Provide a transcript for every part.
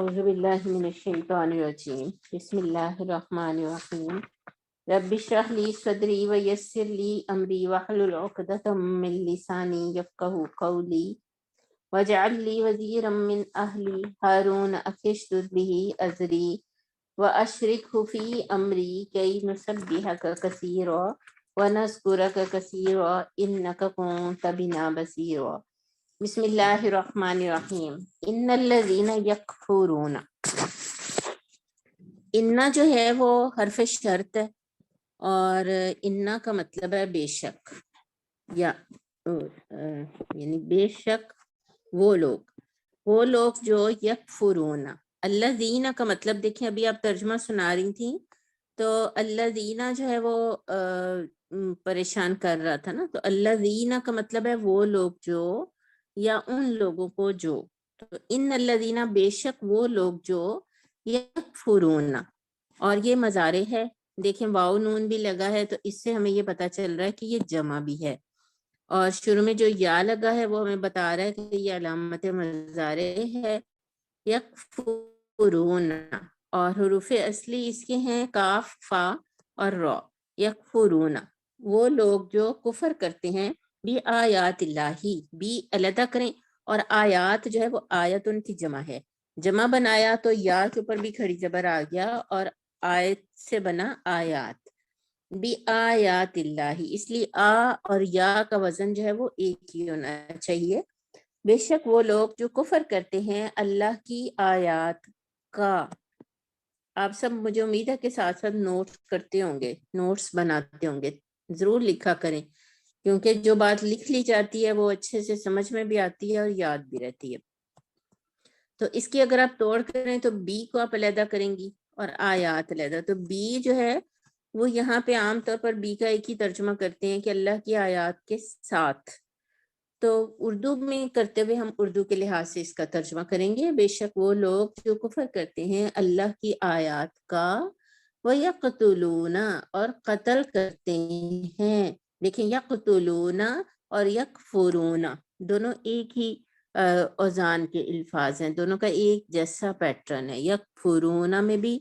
أعوذ بالله من الشيطان الرجيم بسم الله الرحمن الرحيم رب اشرح لي صدري ويسر لي أمري واحلل عقدة من لساني يفقهوا قولي واجعل لي وزيرا من أهلي هارون أخي اشدد به أزري وأشركه في أمري كي نسبحك كثيرا ونذكرك كثيرا إنك كنت بنا بصيرا بسم اللہ الرحمن الرحیم ان الذین یکفرون، انا جو ہے وہ حرف شرط ہے اور انا کا مطلب ہے بے شک یا یعنی بے شک وہ لوگ جو یکفرون. الذین کا مطلب دیکھیں، ابھی آپ ترجمہ سنا رہی تھیں تو الذین جو ہے وہ پریشان کر رہا تھا نا، تو الذین کا مطلب ہے وہ لوگ جو یا ان لوگوں کو جو، تو ان الذین بے شک وہ لوگ جو یکفرون، اور یہ مضارع ہے. دیکھیں واو نون بھی لگا ہے تو اس سے ہمیں یہ پتا چل رہا ہے کہ یہ جمع بھی ہے، اور شروع میں جو یا لگا ہے وہ ہمیں بتا رہا ہے کہ یہ علامت مضارع ہے. یکفرون، اور حروف اصلی اس کے ہیں کاف فا اور را. یکفرون وہ لوگ جو کفر کرتے ہیں بھی آیات اللہ، بھی علیحدہ کریں، اور آیات جو ہے وہ آیت ان کی جمع ہے. جمع بنایا تو یا کے اوپر بھی کھڑی زبر آ گیا اور آیت سے بنا آیات. بھی آیات اللہ، اس لیے آ اور یا کا وزن جو ہے وہ ایک ہی ہونا چاہیے. بے شک وہ لوگ جو کفر کرتے ہیں اللہ کی آیات کا. آپ سب مجھے امید ہے کہ ساتھ ساتھ نوٹ کرتے ہوں گے، نوٹس بناتے ہوں گے، ضرور لکھا کریں، کیونکہ جو بات لکھ لی جاتی ہے وہ اچھے سے سمجھ میں بھی آتی ہے اور یاد بھی رہتی ہے. تو اس کی اگر آپ توڑ کریں تو بی کو آپ علیحدہ کریں گی اور آیات علیحدہ. تو بی جو ہے وہ یہاں پہ عام طور پر بی کا ایک ہی ترجمہ کرتے ہیں کہ اللہ کی آیات کے ساتھ. تو اردو میں کرتے ہوئے ہم اردو کے لحاظ سے اس کا ترجمہ کریں گے. بے شک وہ لوگ جو کفر کرتے ہیں اللہ کی آیات کا، وَيَقْتُلُونَ اور قتل کرتے ہیں. دیکھیں یقتلون اور یکفرون دونوں ایک ہی اوزان کے الفاظ ہیں، دونوں کا ایک جیسا پیٹرن ہے. یکفرون میں بھی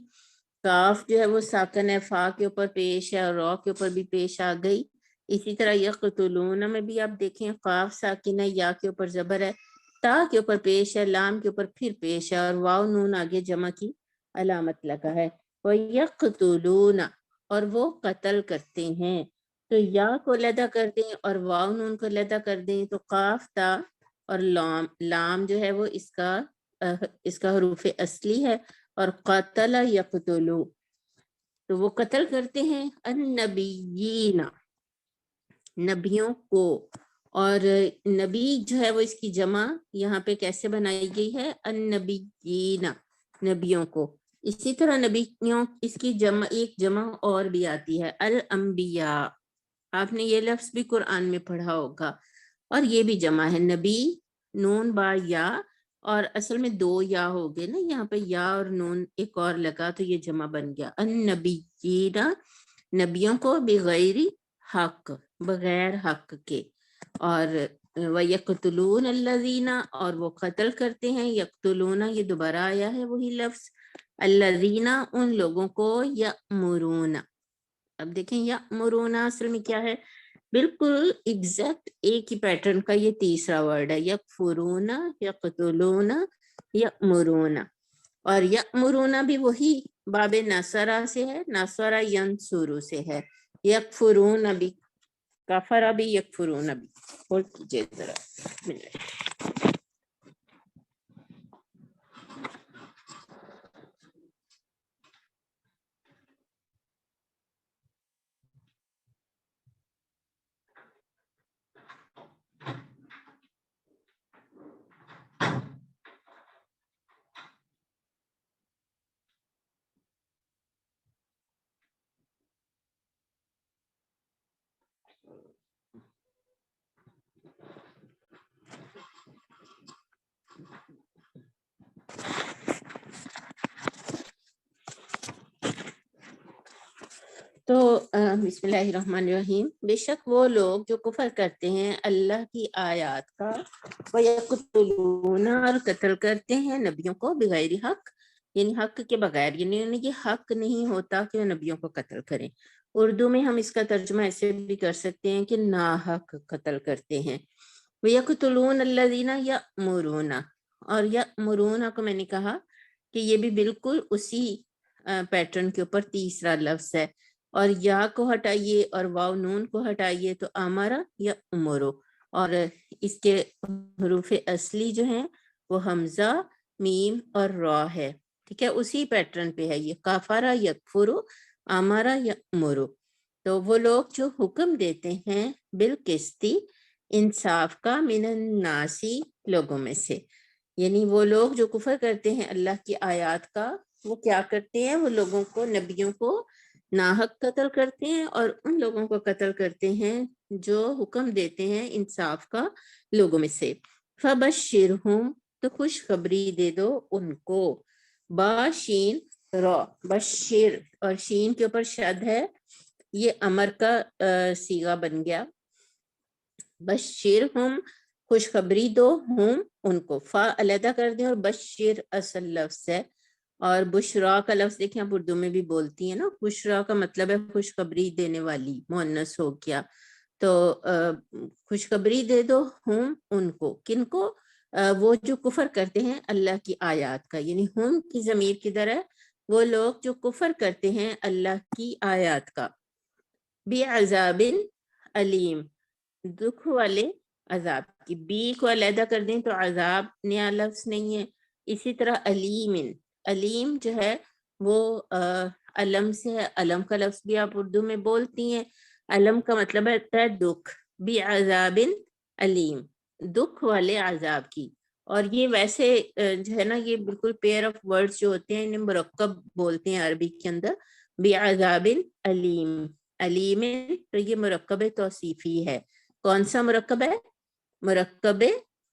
کاف جو ہے وہ ساکن ہے، فا کے اوپر پیش ہے اور را کے اوپر بھی پیش آ گئی. اسی طرح یقتلون میں بھی آپ دیکھیں قاف ساکن ہے، یا کے اوپر زبر ہے، تا کے اوپر پیش ہے، لام کے اوپر پھر پیش ہے، اور واو نون آگے جمع کی علامت لگا ہے. وَيَقْتُلُونَ اور وہ قتل کرتے ہیں. تو یا کو علیحدہ کر دیں اور واو نون کو علیحدہ کر دیں تو قاف تا اور لام جو ہے وہ اس کا حروف اصلی ہے. اور قتل یقتلو تو وہ قتل کرتے ہیں النبیین نبیوں کو. اور نبی جو ہے وہ اس کی جمع یہاں پہ کیسے بنائی گئی ہے؟ النبیین نبیوں کو. اسی طرح نبیوں اس کی جمع ایک جمع اور بھی آتی ہے الانبیاء. آپ نے یہ لفظ بھی قرآن میں پڑھا ہوگا، اور یہ بھی جمع ہے نبی نون با یا، اور اصل میں دو یا ہو گئے نا، یہاں پہ یا اور نون ایک اور لگا تو یہ جمع بن گیا النبیین نبیوں کو، بغیر حق بغیر حق کے. اور وَيَقْتُلُونَ الَّذِينَ اور وہ قتل کرتے ہیں. یقتلون یہ دوبارہ آیا ہے وہی لفظ، الَّذِينَ ان لوگوں کو، یأمرون. اب دیکھیں یأمرون اصل میں کیا ہے، بالکل ایگزیکٹ ایک ہی پیٹرن کا یہ تیسرا ورڈ ہے. یکفرون، یقتلون، یأمرون. اور یأمرون بھی وہی باب نصرہ سے ہے، نصرہ ینصر سے ہے. یکفرون بھی، کفر بھی، یکفرون بھی. اور کیجئے ذرا تو بسم اللہ الرحمن الرحیم، بے شک وہ لوگ جو کفر کرتے ہیں اللہ کی آیات کا، وَيَقْتُلُونَ اور قتل کرتے ہیں نبیوں کو بغیر حق، یعنی حق کے بغیر، یعنی انہیں یہ حق نہیں ہوتا کہ وہ نبیوں کو قتل کریں۔ اردو میں ہم اس کا ترجمہ ایسے بھی کر سکتے ہیں کہ ناحق قتل کرتے ہیں۔ وَيَقْتُلُونَ الَّذِينَ يَأْمُرُونَ، اور یأمرون کو میں نے کہا کہ یہ بھی بالکل اسی پیٹرن کے اوپر تیسرا لفظ ہے، اور یا کو ہٹائیے اور واو نون کو ہٹائیے تو امارا یا امرو، اور اس کے حروف اصلی جو ہیں وہ حمزہ، میم اور را ہے، ٹھیک ہے، اسی پیٹرن پہ ہے یہ، کافارا یکفرو، امارا یا امرو۔ تو وہ لوگ جو حکم دیتے ہیں بالقسطی، انصاف کا، من الناسی، لوگوں میں سے، یعنی وہ لوگ جو کفر کرتے ہیں اللہ کی آیات کا، وہ کیا کرتے ہیں، وہ لوگوں کو، نبیوں کو ناحق قتل کرتے ہیں، اور ان لوگوں کو قتل کرتے ہیں جو حکم دیتے ہیں انصاف کا لوگوں میں سے۔ فبشرہم، تو خوشخبری دے دو ان کو، باشین را، بشیر اور شین کے اوپر شد ہے، یہ امر کا صیغہ بن گیا، بشرہم، خوشخبری دو، ہم ان کو، فا علیحدہ کر دیں، اور بشر اصل لفظ ہے، اور بشرا کا لفظ دیکھیں آپ اردو میں بھی بولتی ہیں نا، بشرا کا مطلب ہے خوشخبری دینے والی، مؤنث ہو گیا، تو خوشخبری دے دو ہم ان کو، کن کو، وہ جو کفر کرتے ہیں اللہ کی آیات کا، یعنی ہم کی ضمیر کدھر ہے، وہ لوگ جو کفر کرتے ہیں اللہ کی آیات کا، بعذاب علیم، دکھ والے عذاب کی، بی کو علیحدہ کر دیں تو عذاب نیا لفظ نہیں ہے، اسی طرح علیم، علیم جو ہے وہ علم سے ہے، علم کا لفظ بھی آپ اردو میں بولتی ہیں، علم کا مطلب ہوتا ہے دکھ، بعذاب علیم، دکھ والے عذاب کی، اور یہ ویسے جو ہے نا یہ بالکل پیئر آف ورڈز جو ہوتے ہیں انہیں مرکب بولتے ہیں عربی کے اندر، بعذاب علیم، علیم، تو یہ مرکب توصیفی ہے، کون سا مرکب ہے، مرکب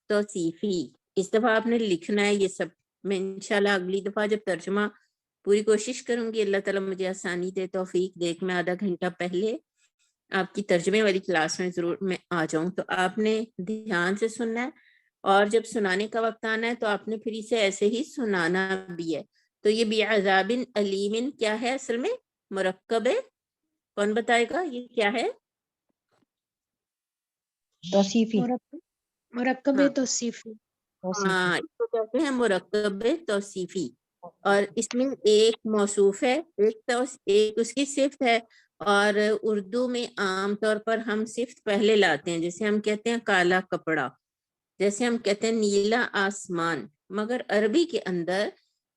توصیفی، اس دفعہ آپ نے لکھنا ہے یہ سب، میں انشاءاللہ اگلی دفعہ جب ترجمہ پوری کوشش کروں گی، اللہ تعالیٰ مجھے آسانی دے، توفیق دے کہ میں آدھا گھنٹہ پہلے آپ کی ترجمے والی کلاس میں ضرور میں آ جاؤں، تو آپ نے دھیان سے سننا ہے، اور جب سنانے کا وقت آنا ہے تو آپ نے پھر اسے ایسے ہی سنانا بھی ہے۔ تو یہ بعذاب علیم کیا ہے اصل میں، مرکب، کون بتائے گا یہ کیا ہے؟ توصیفی، مرکب ہاں توصیفی۔ ہاں، اس کو کہتے ہیں مرکب توصیفی، اور اس میں ایک موصوف ہے، ایک اس کی صفت ہے، اور اردو میں عام طور پر ہم صفت پہلے لاتے ہیں، جیسے ہم کہتے ہیں کالا کپڑا، جیسے ہم کہتے ہیں نیلا آسمان، مگر عربی کے اندر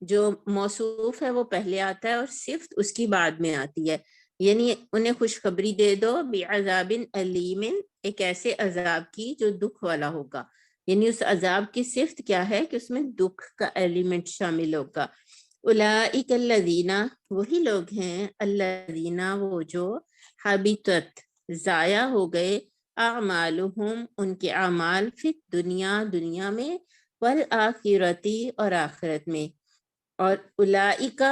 جو موصوف ہے وہ پہلے آتا ہے اور صفت اس کی بعد میں آتی ہے، یعنی انہیں خوشخبری دے دو بعذاب علیم، ایک ایسے عذاب کی جو دکھ والا ہوگا، یعنی اس عذاب کی صفت کیا ہے کہ اس میں دکھ کا ایلیمنٹ شامل ہوگا۔ اولئک الذین، وہی لوگ ہیں، الذین وہ جو، حبطت، ضائع ہو گئے، اعمالہم ان کے اعمال، فی دنیا، دنیا میں، والآخرتی اور آخرت میں، اور اولئک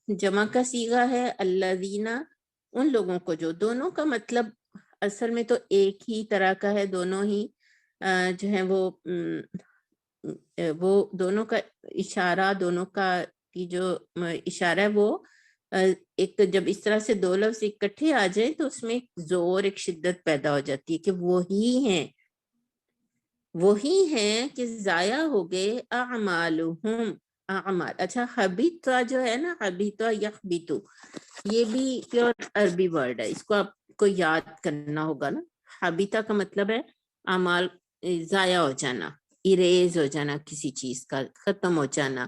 جمع کا صیغہ ہے، الذین ان لوگوں کو جو، دونوں کا مطلب اصل میں تو ایک ہی طرح کا ہے، دونوں ہی جو ہیں وہ دونوں کا اشارہ، دونوں کا کی جو اشارہ ہے وہ ایک، جب اس طرح سے دو لفظ اکٹھے آ جائیں تو اس میں ایک زور، ایک شدت پیدا ہو جاتی ہے کہ وہی ہیں کہ ضائع ہو گئے، اعمالہم، اعمال، اچھا حبیطہ جو ہے نا، حبیطہ یخبطو، یہ بھی پیور عربی ورڈ ہے، اس کو آپ کو یاد کرنا ہوگا نا، حبیطہ کا مطلب ہے اعمال ضائع ہو جانا، اریز ہو جانا کسی چیز کا، ختم ہو جانا،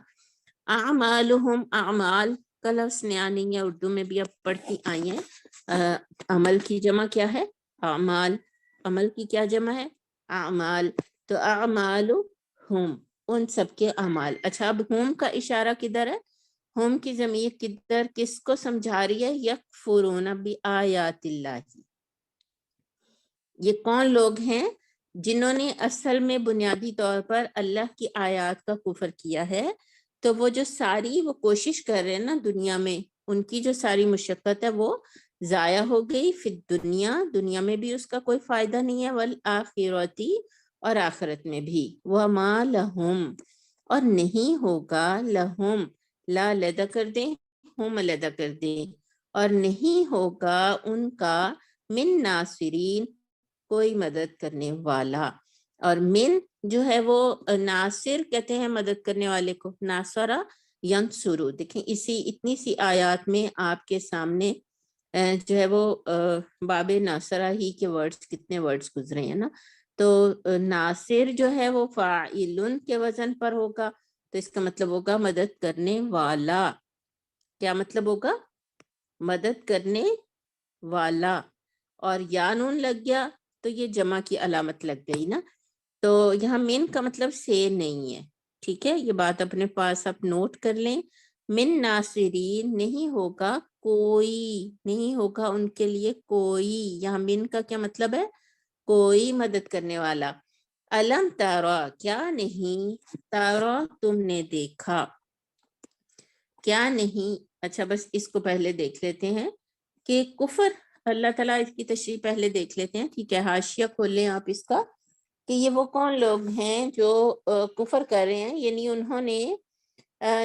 اعمالہم، اعمال کا لفظ نیا نہیں ہے، اردو میں بھی اب پڑھتی آئی ہیں، عمل کی جمع کیا ہے، اعمال، عمل کی کیا جمع ہے، اعمال، تو اعمالہم ان سب کے اعمال، اچھا اب ہم کا اشارہ کدھر ہے، ہم کی ضمیر کدھر، کس کو سمجھا رہی ہے، یکفرون بآیات اللہ، یہ کون لوگ ہیں جنہوں نے اصل میں بنیادی طور پر اللہ کی آیات کا کفر کیا ہے، تو وہ جو ساری وہ کوشش کر رہے ہیں نا دنیا میں، ان کی جو ساری مشقت ہے وہ ضائع ہو گئی، فی الدنیا، دنیا میں بھی اس کا کوئی فائدہ نہیں ہے، والآخرتی، اور آخرت میں بھی، وما لہم، اور نہیں ہوگا، لہم، لا علیحدہ کر دیں، ہم علیحدہ کر دیں، اور نہیں ہوگا ان کا، من ناصرین، کوئی مدد کرنے والا. اور من جو ہے وہ ناصر کہتے ہیں مدد کرنے والے کو، ناصرہ ینصرو. دیکھیں اسی اتنی سی آیات میں آپ کے سامنے جو ہے وہ باب ناصرہ ہی کے ورڈز، کتنے ورڈز گزرے ہیں نا. تو ناصر جو ہے وہ فاعلن کے وزن پر ہوگا، تو اس کا مطلب ہوگا مدد کرنے والا. کیا مطلب ہوگا؟ مدد کرنے والا. اور یا نون لگ گیا تو یہ جمع کی علامت لگ گئی نا. تو یہاں من کا مطلب سے نہیں ہے، ٹھیک ہے، یہ بات اپنے پاس آپ نوٹ کر لیں. من ناصرین، نہیں ہوگا کوئی، نہیں ہوگا ان کے لیے کوئی. یہاں من کا کیا مطلب ہے؟ کوئی مدد کرنے والا. الم تارا، کیا نہیں، تارا تم نے دیکھا، کیا نہیں. اچھا بس اس کو پہلے دیکھ لیتے ہیں کہ کفر، اللہ تعالیٰ اس کی تشریح پہلے دیکھ لیتے ہیں، ٹھیک ہے. حاشیہ کھول لیں آپ اس کا، کہ یہ وہ کون لوگ ہیں جو کفر کر رہے ہیں، یعنی انہوں نے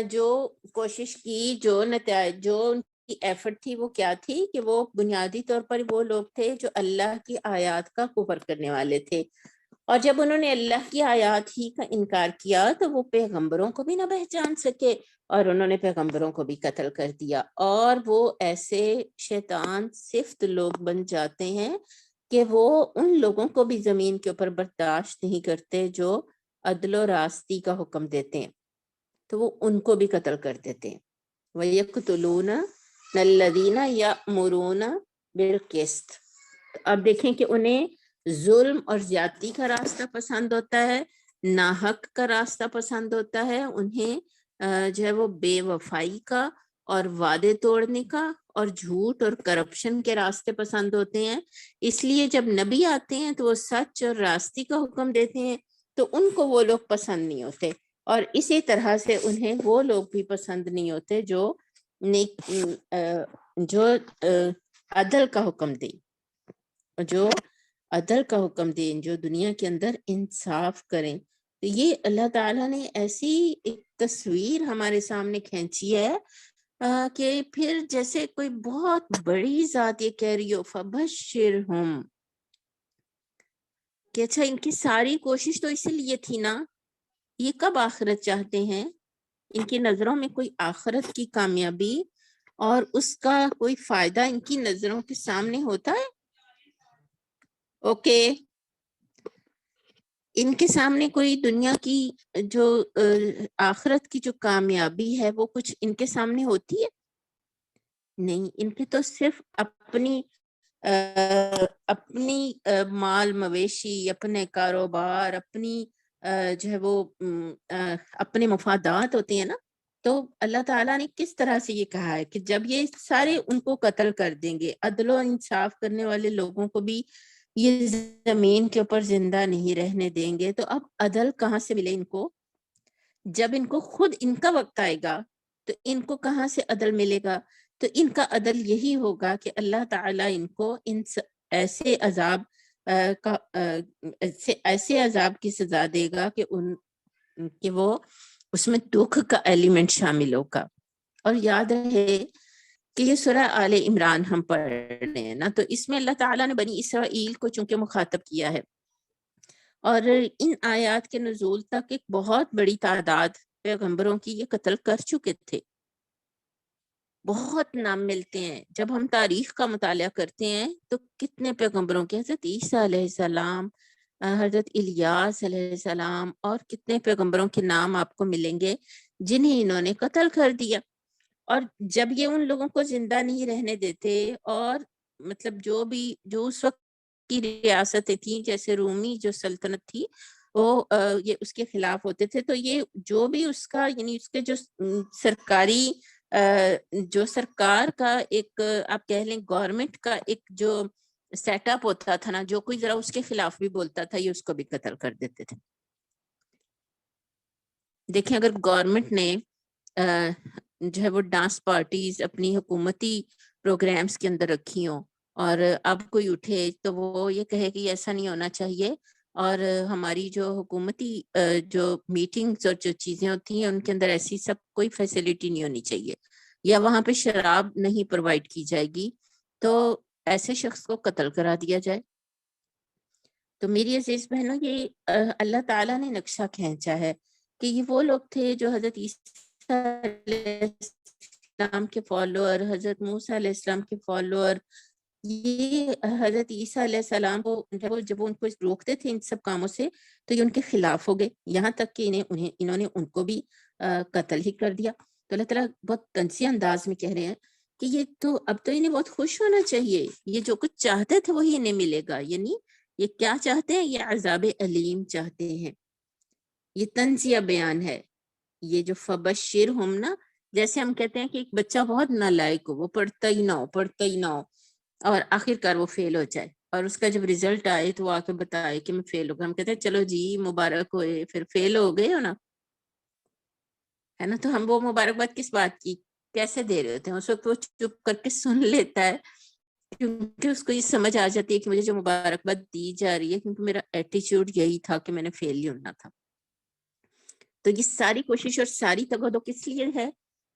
جو کوشش کی، جو نتائج، جو ان کی ایفرٹ تھی وہ کیا تھی، کہ وہ بنیادی طور پر وہ لوگ تھے جو اللہ کی آیات کا کفر کرنے والے تھے. اور جب انہوں نے اللہ کی آیات ہی کا انکار کیا تو وہ پیغمبروں کو بھی نہ پہچان سکے، اور انہوں نے پیغمبروں کو بھی قتل کر دیا. اور وہ ایسے شیطان صفت لوگ بن جاتے ہیں کہ وہ ان لوگوں کو بھی زمین کے اوپر برداشت نہیں کرتے جو عدل و راستی کا حکم دیتے ہیں، تو وہ ان کو بھی قتل کر دیتے ہیں. وَيَقْتُلُونَ الَّذِينَ يَأْمُرُونَ بِالْقِسْطِ. اب دیکھیں کہ انہیں ظلم اور زیادتی کا راستہ پسند ہوتا ہے، ناحق کا راستہ پسند ہوتا ہے، انہیں جو ہے وہ بے وفائی کا اور وعدے توڑنے کا اور جھوٹ اور کرپشن کے راستے پسند ہوتے ہیں. اس لیے جب نبی آتے ہیں تو وہ سچ اور راستی کا حکم دیتے ہیں، تو ان کو وہ لوگ پسند نہیں ہوتے. اور اسی طرح سے انہیں وہ لوگ بھی پسند نہیں ہوتے جو عدل کا حکم دیں، جو عدل کا حکم دیں، جو دنیا کے اندر انصاف کریں. تو یہ اللہ تعالیٰ نے ایسی ایک تصویر ہمارے سامنے کھینچی ہے کہ پھر جیسے کوئی بہت بڑی ذات یہ کہہ رہی ہو فبشرہم، کہ اچھا ان کی ساری کوشش تو اسی لیے تھی نا، یہ کب آخرت چاہتے ہیں؟ ان کی نظروں میں کوئی آخرت کی کامیابی اور اس کا کوئی فائدہ ان کی نظروں کے سامنے ہوتا ہے؟ اوکے، ان کے سامنے کوئی دنیا کی جو آخرت کی جو کامیابی ہے وہ کچھ ان کے سامنے ہوتی ہے؟ نہیں، ان کی تو صرف اپنی مال مویشی، اپنے کاروبار، اپنی جو ہے وہ اپنے مفادات ہوتے ہیں نا. تو اللہ تعالیٰ نے کس طرح سے یہ کہا ہے کہ جب یہ سارے ان کو قتل کر دیں گے، عدل و انصاف کرنے والے لوگوں کو بھی یہ زمین کے اوپر زندہ نہیں رہنے دیں گے، تو اب عدل کہاں سے ملے ان کو؟ جب ان کو خود ان کا وقت آئے گا تو ان کو کہاں سے عدل ملے گا؟ تو ان کا عدل یہی ہوگا کہ اللہ تعالیٰ ان کو ایسے عذاب ایسے عذاب کی سزا دے گا کہ وہ اس میں دکھ کا ایلیمنٹ شامل ہوگا. اور یاد رہے کہ یہ سورہ آل عمران ہم پڑھ رہے ہیں نا، تو اس میں اللہ تعالیٰ نے بنی اسرائیل کو چونکہ مخاطب کیا ہے، اور ان آیات کے نزول تک ایک بہت بڑی تعداد پیغمبروں کی یہ قتل کر چکے تھے. بہت نام ملتے ہیں جب ہم تاریخ کا مطالعہ کرتے ہیں، تو کتنے پیغمبروں کے، حضرت عیسیٰ علیہ السلام، حضرت الیاس علیہ السلام، اور کتنے پیغمبروں کے نام آپ کو ملیں گے جنہیں انہوں نے قتل کر دیا. اور جب یہ ان لوگوں کو زندہ نہیں رہنے دیتے، اور مطلب جو اس وقت کی ریاستیں تھیں، جیسے رومی جو سلطنت تھی، وہ یہ اس کے خلاف ہوتے تھے، تو یہ جو بھی اس کا، یعنی اس کے جو سرکاری جو سرکار کا ایک آپ کہہ لیں گورنمنٹ کا ایک جو سیٹ اپ ہوتا تھا نا، جو کوئی ذرا اس کے خلاف بھی بولتا تھا یہ اس کو بھی قتل کر دیتے تھے. دیکھیں اگر گورنمنٹ نے جو ہے وہ ڈانس پارٹیز اپنی حکومتی پروگرامز کے اندر رکھی ہوں، اور اب کوئی اٹھے تو وہ یہ کہے کہ ایسا نہیں ہونا چاہیے، اور ہماری جو حکومتی جو میٹنگز اور جو چیزیں ہوتی ہیں ان کے اندر ایسی سب کوئی فیسلٹی نہیں ہونی چاہیے، یا وہاں پہ شراب نہیں پرووائڈ کی جائے گی، تو ایسے شخص کو قتل کرا دیا جائے۔ تو میری عزیز بہنوں، یہ اللہ تعالیٰ نے نقشہ کھینچا ہے کہ یہ وہ لوگ تھے جو حضرت عیسیٰ علیہ السلام کے فالوور، حضرت موسیٰ علیہ السلام کے فالوور، یہ حضرت عیسیٰ علیہ السلام کو جب وہ ان کو روکتے تھے ان سب کاموں سے، تو یہ ان کے خلاف ہو گئے، یہاں تک کہ انہوں نے ان کو بھی قتل ہی کر دیا۔ تو اللہ تعالیٰ بہت تنزیہ انداز میں کہہ رہے ہیں کہ یہ تو اب تو انہیں بہت خوش ہونا چاہیے، یہ جو کچھ چاہتے تھے وہی انہیں ملے گا، یعنی یہ کیا چاہتے ہیں؟ یہ عذاب علیم چاہتے ہیں۔ یہ تنزیہ بیان ہے، یہ جو فبشرہم نا، جیسے ہم کہتے ہیں کہ ایک بچہ بہت نالائق ہو، وہ پڑھتا ہی نہ ہو اور آخر کار وہ فیل ہو جائے، اور اس کا جب ریزلٹ آئے تو وہ آ کے بتائے کہ میں فیل ہو گیا، ہم کہتے ہیں چلو جی مبارک ہوئے، پھر فیل ہو گئے ہو نا، ہے نا؟ تو ہم وہ مبارکباد کس بات کی کیسے دے رہے ہوتے ہیں؟ اس وقت وہ چپ کر کے سن لیتا ہے، کیونکہ اس کو یہ سمجھ آ جاتی ہے کہ مجھے جو مبارکباد دی جا رہی ہے کیونکہ میرا ایٹیچیوڈ یہی تھا کہ میں نے فیل ہی ہونا تھا۔ تو یہ ساری کوشش اور ساری تگودو کس لیے ہے؟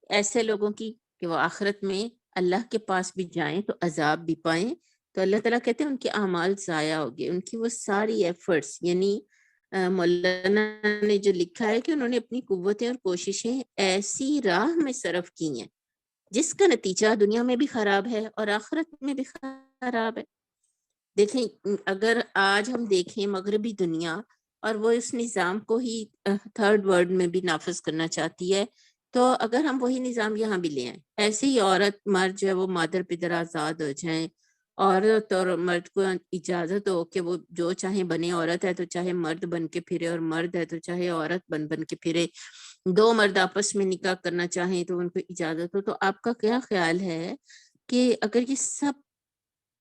ایسے لوگوں کی کہ وہ آخرت میں اللہ کے پاس بھی جائیں تو عذاب بھی پائیں۔ تو اللہ تعالیٰ کہتے ہیں ان کے اعمال ضائع ہو گئے، ان کی وہ ساری ایفرٹس، یعنی مولانا نے جو لکھا ہے کہ انہوں نے اپنی قوتیں اور کوششیں ایسی راہ میں صرف کی ہیں جس کا نتیجہ دنیا میں بھی خراب ہے اور آخرت میں بھی خراب ہے۔ دیکھیں، اگر آج ہم دیکھیں مغربی دنیا، اور وہ اس نظام کو ہی تھرڈ ورلڈ میں بھی نافذ کرنا چاہتی ہے، تو اگر ہم وہی نظام یہاں بھی لے آئیں، ایسے ہی عورت مرد جو ہے وہ مادر پدر آزاد ہو جائیں، عورت اور مرد کو اجازت ہو کہ وہ جو چاہے بنے، عورت ہے تو چاہے مرد بن کے پھرے، اور مرد ہے تو چاہے عورت بن کے پھرے، دو مرد آپس میں نکاح کرنا چاہیں تو ان کو اجازت ہو، تو آپ کا کیا خیال ہے کہ اگر یہ سب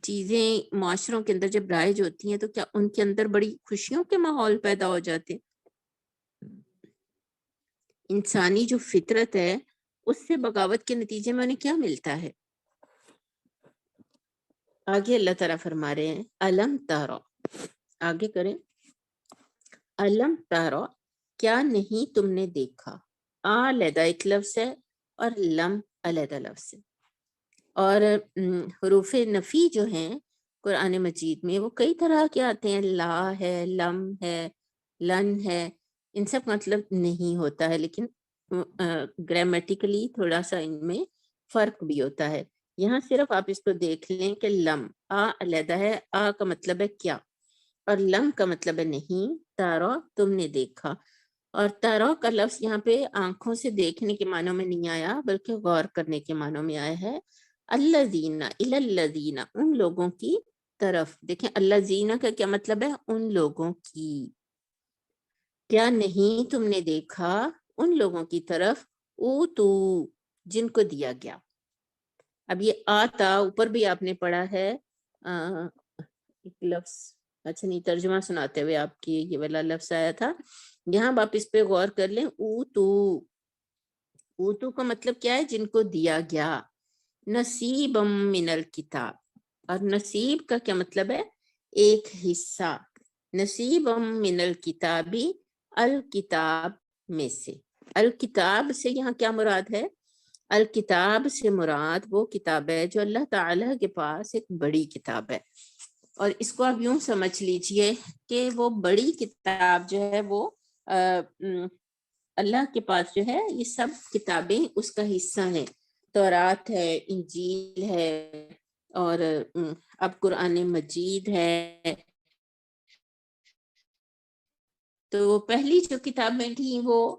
چیزیں معاشروں کے اندر جب رائج ہوتی ہیں تو کیا ان کے اندر بڑی خوشیوں کے ماحول پیدا ہو جاتے ہیں؟ انسانی جو فطرت ہے اس سے بغاوت کے نتیجے میں انہیں کیا ملتا ہے؟ آگے اللہ تعالیٰ فرما رہے ہیں الم تارا، آگے کریں، الم تارا، کیا نہیں تم نے دیکھا، علیحدہ ایک لفظ ہے اور لم علیحدہ لفظ ہے، اور حروف نفی جو ہیں قرآن مجید میں وہ کئی طرح کے آتے ہیں، لا ہے، لم ہے، لن ہے، ان سب مطلب نہیں ہوتا ہے، لیکن گرامیٹیکلی تھوڑا سا ان میں فرق بھی ہوتا ہے۔ یہاں صرف آپ اس کو دیکھ لیں کہ لم آ علیحدہ ہے، آ کا مطلب ہے کیا، اور لم کا مطلب ہے نہیں، تارا تم نے دیکھا، اور تارا کا لفظ یہاں پہ آنکھوں سے دیکھنے کے معنوں میں نہیں آیا بلکہ غور کرنے کے معنوں میں آیا ہے۔ الذین الی الذین، ان لوگوں کی طرف، دیکھیں الذین کا کیا مطلب ہے؟ ان لوگوں کی، کیا نہیں تم نے دیکھا ان لوگوں کی طرف اوتو، جن کو دیا گیا۔ اب یہ آتا اوپر بھی آپ نے پڑھا ہے ایک لفظ، اچھا نہیں ترجمہ سناتے ہوئے آپ کی یہ والا لفظ آیا تھا، یہاں آپ اس پہ غور کر لیں، اوتو، اوتو کا مطلب کیا ہے؟ جن کو دیا گیا، نصیب من الکتاب، اور نصیب کا کیا مطلب ہے؟ ایک حصہ، نصیب من الکتابی، الکتاب میں سے، الکتاب سے یہاں کیا مراد ہے؟ الکتاب سے مراد وہ کتاب ہے جو اللہ تعالیٰ کے پاس ایک بڑی کتاب ہے، اور اس کو آپ یوں سمجھ لیجئے کہ وہ بڑی کتاب جو ہے وہ اللہ کے پاس جو ہے یہ سب کتابیں اس کا حصہ ہیں، تورات ہے، انجیل ہے، اور اب قرآن مجید ہے۔ تو پہلی جو کتابیں تھیں وہ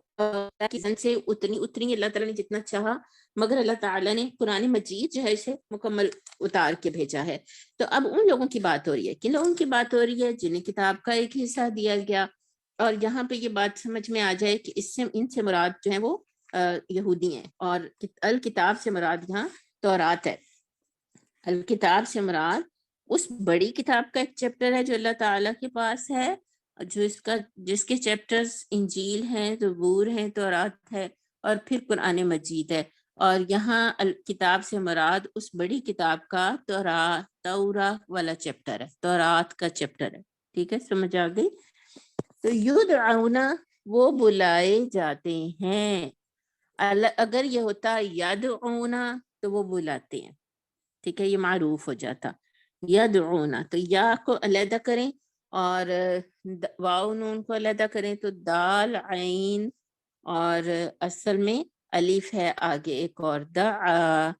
سے اتنی اللہ تعالیٰ نے جتنا چاہا، مگر اللہ تعالیٰ نے قرآن مجید جو ہے اسے مکمل اتار کے بھیجا ہے۔ تو اب ان لوگوں کی بات ہو رہی ہے، کن لوگوں کی بات ہو رہی ہے؟ جنہیں کتاب کا ایک حصہ دیا گیا، اور یہاں پہ یہ بات سمجھ میں آ جائے کہ ان سے مراد جو ہیں وہ یہودی ہیں، اور الکتاب سے مراد یہاں تورات ہے۔ الکتاب سے مراد اس بڑی کتاب کا ایک چیپٹر ہے جو اللہ تعالیٰ کے پاس ہے، جو جس کے چیپٹرز انجیل ہیں، زبور ہیں، تورات ہے، اور پھر قرآن مجید ہے۔ اور یہاں کتاب سے مراد اس بڑی کتاب کا تورا والا چیپٹر ہے، تورات کا چیپٹر ہے، ٹھیک ہے، سمجھ آ گئی؟ تو یدعون وہ بلائے جاتے ہیں، اگر یہ ہوتا یدعون تو وہ بلاتے ہیں، ٹھیک ہے، یہ معروف ہو جاتا یدعون، تو یا کو علیحدہ کریں اور واو نون کو علیحدہ کریں تو دال عین، اور اصل میں الف ہے آگے ایک اور، دعا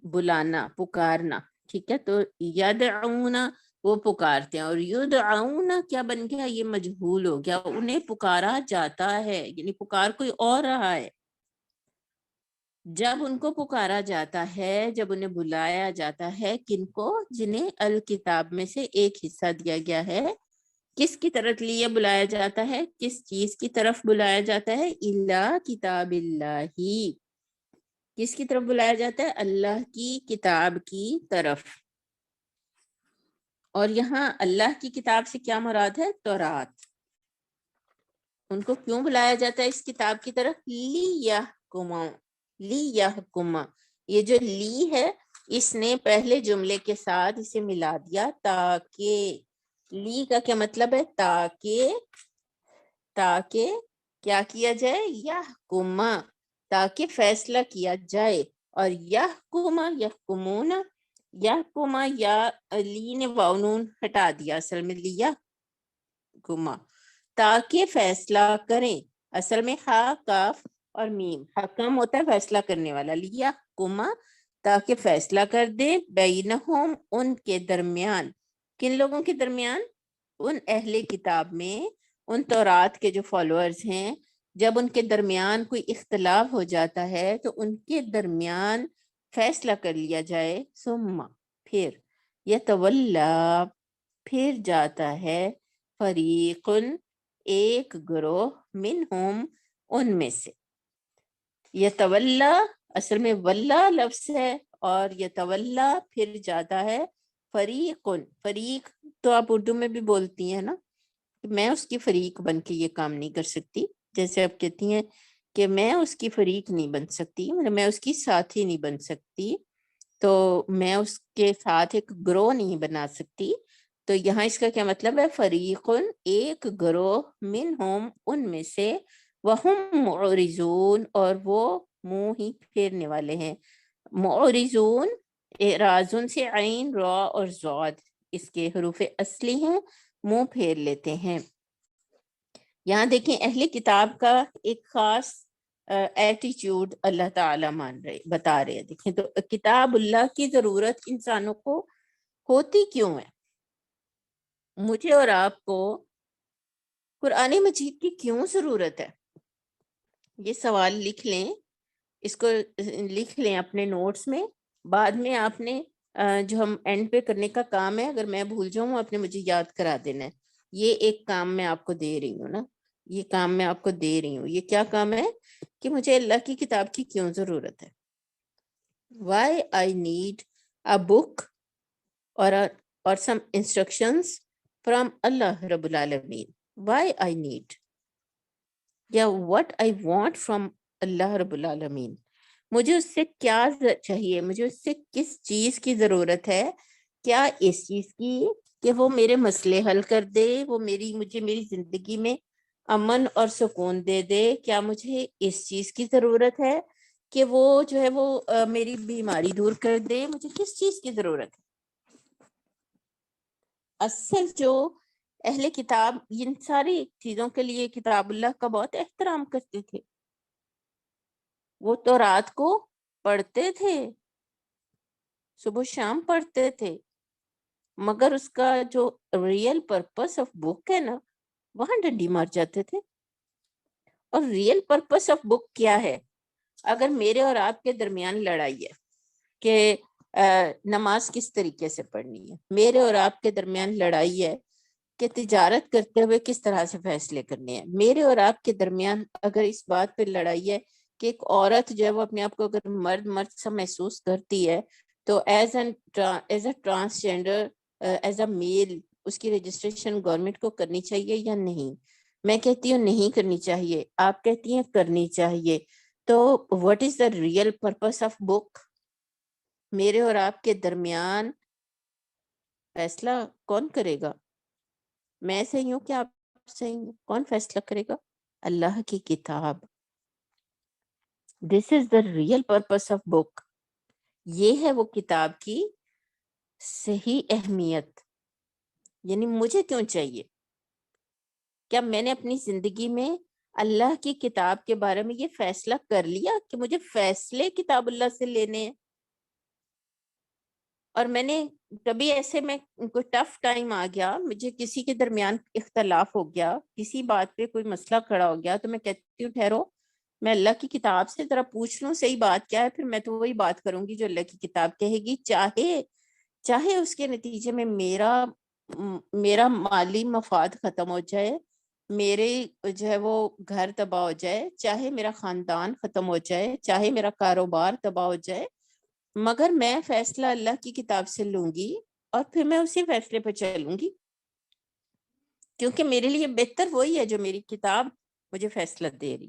بلانا پکارنا، ٹھیک ہے، تو یدعون وہ پکارتے ہیں، اور یدعون کیا بن گیا، یہ مجہول ہو گیا، انہیں پکارا جاتا ہے، یعنی پکار کوئی اور رہا ہے۔ جب ان کو پکارا جاتا ہے، جب انہیں بلایا جاتا ہے، کن کو، جنہیں الکتاب میں سے ایک حصہ دیا گیا ہے، کس کی طرف لیے بلایا جاتا ہے، کس چیز کی طرف بلایا جاتا ہے، الا کتاب اللہ، کس کی طرف بلایا جاتا ہے، اللہ کی کتاب کی طرف۔ اور یہاں اللہ کی کتاب سے کیا مراد ہے، تورات۔ ان کو کیوں بلایا جاتا ہے اس کتاب کی طرف، لیحکم، یہ جو لی ہے اس نے پہلے جملے کے ساتھ اسے ملا دیا، تاکہ، لی کا کیا مطلب ہے، تاکہ کیا کیا جائے، یحکم، تاکہ فیصلہ کیا جائے، اور یحکمون، یحکم، یا لی نے واو نون ہٹا دیا، اصل میں لیحکم، تاکہ فیصلہ کریں، اصل میں ہا کاف اور میم، حکم ہوتا ہے فیصلہ کرنے والا، لیحکم تاکہ فیصلہ کر دے، بینہم ان کے درمیان، کن لوگوں کے درمیان، ان اہل کتاب میں، ان تورات کے جو فالوورز ہیں، جب ان کے درمیان کوئی اختلاف ہو جاتا ہے تو ان کے درمیان فیصلہ کر لیا جائے، ثم پھر، یتولا پھر جاتا ہے، فریقن ایک گروہ، منہم ان میں سے، یتولا اصل میں ولا لفظ ہے، اور یتولا پھر جاتا ہے، فریقن، فریق تو آپ اردو میں بھی بولتی ہیں نا، میں اس کی فریق بن کے یہ کام نہیں کر سکتی، جیسے آپ کہتی ہیں کہ میں اس کی فریق نہیں بن سکتی، میں اس کی ساتھی نہیں بن سکتی، تو میں اس کے ساتھ ایک گروہ نہیں بنا سکتی، تو یہاں اس کا کیا مطلب ہے، فریقن ایک گروہ، منہم ان میں سے، وہم معرضون اور وہ منہ ہی پھیرنے والے ہیں، معرضون اعراضن سے عین را اور ضاد اس کے حروف اصلی ہیں، منہ پھیر لیتے ہیں۔ یہاں دیکھیں اہل کتاب کا ایک خاص ایٹیچیوڈ اللہ تعالیٰ بتا رہے ہیں، دیکھیں تو کتاب اللہ کی ضرورت انسانوں کو ہوتی کیوں ہے، مجھے اور آپ کو قرآن مجید کی کیوں ضرورت ہے، یہ سوال لکھ لیں، اس کو لکھ لیں اپنے نوٹس میں، بعد میں آپ نے جو ہم اینڈ پہ کرنے کا کام ہے، اگر میں بھول جاؤں آپ نے مجھے یاد کرا دینا ہے، یہ ایک کام میں آپ کو دے رہی ہوں نا، یہ کام میں آپ کو دے رہی ہوں، یہ کیا کام ہے کہ مجھے اللہ کی کتاب کی کیوں ضرورت ہے، why I need a book or some instructions from Allah رب العالمین، why I need یا what I want from اللہ رب العالمین، مجھے اس سے کیا چاہیے، مجھے اس سے کس چیز کی ضرورت ہے، کیا اس چیز کی کہ وہ میرے مسئلے حل کر دے، وہ مجھے میری زندگی میں امن اور سکون دے دے، کیا مجھے اس چیز کی ضرورت ہے کہ وہ جو ہے وہ میری بیماری دور کر دے، مجھے کس چیز کی ضرورت ہے۔ اصل جو اہل کتاب ان ساری چیزوں کے لیے کتاب اللہ کا بہت احترام کرتے تھے، وہ تو رات کو پڑھتے تھے، صبح شام پڑھتے تھے، مگر اس کا جو ریئل پرپس آف بک ہے نا، وہاں ڈنڈی مار جاتے تھے۔ اور ریئل پرپس آف بک کیا ہے، اگر میرے اور آپ کے درمیان لڑائی ہے کہ نماز کس طریقے سے پڑھنی ہے، میرے اور آپ کے درمیان لڑائی ہے کہ تجارت کرتے ہوئے کس طرح سے فیصلے کرنے ہیں، میرے اور آپ کے درمیان اگر اس بات پہ لڑائی ہے کہ ایک عورت جو ہے وہ اپنے آپ کو اگر مرد سا محسوس کرتی ہے تو as a transgender, as a male, اس کی رجسٹریشن گورنمنٹ کو کرنی چاہیے یا نہیں، میں کہتی ہوں نہیں کرنی چاہیے، آپ کہتی ہیں کرنی چاہیے، تو what is the real purpose of book؟ میرے اور آپ کے درمیان فیصلہ کون کرے گا؟ میں صحیح ہوں کہ آپ صحیح ہوں؟ کون فیصلہ کرے گا؟ اللہ کی کتاب. دس از the real purpose of book. یہ ہے وہ کتاب کی صحیح اہمیت. یعنی مجھے کیوں چاہیے؟ کیا میں نے اپنی زندگی میں اللہ کی کتاب کے بارے میں یہ فیصلہ کر لیا کہ مجھے فیصلے کتاب اللہ سے لینے ہیں؟ اور میں نے کبھی ایسے میں کوئی ٹف ٹائم آ گیا، مجھے کسی کے درمیان اختلاف ہو گیا، کسی بات پہ کوئی مسئلہ کھڑا ہو گیا، تو میں کہتی ہوں ٹھہرو، میں اللہ کی کتاب سے ذرا پوچھ لوں صحیح بات کیا ہے، پھر میں تو وہی بات کروں گی جو اللہ کی کتاب کہے گی، چاہے اس کے نتیجے میں میرا مالی مفاد ختم ہو جائے، میرے جو ہے وہ گھر تباہ ہو جائے، چاہے میرا خاندان ختم ہو جائے، چاہے میرا کاروبار تباہ ہو جائے، مگر میں فیصلہ اللہ کی کتاب سے لوں گی اور پھر میں اسی فیصلے پہ چلوں گی، کیونکہ میرے لیے بہتر وہی ہے جو میری کتاب مجھے فیصلہ دے رہی.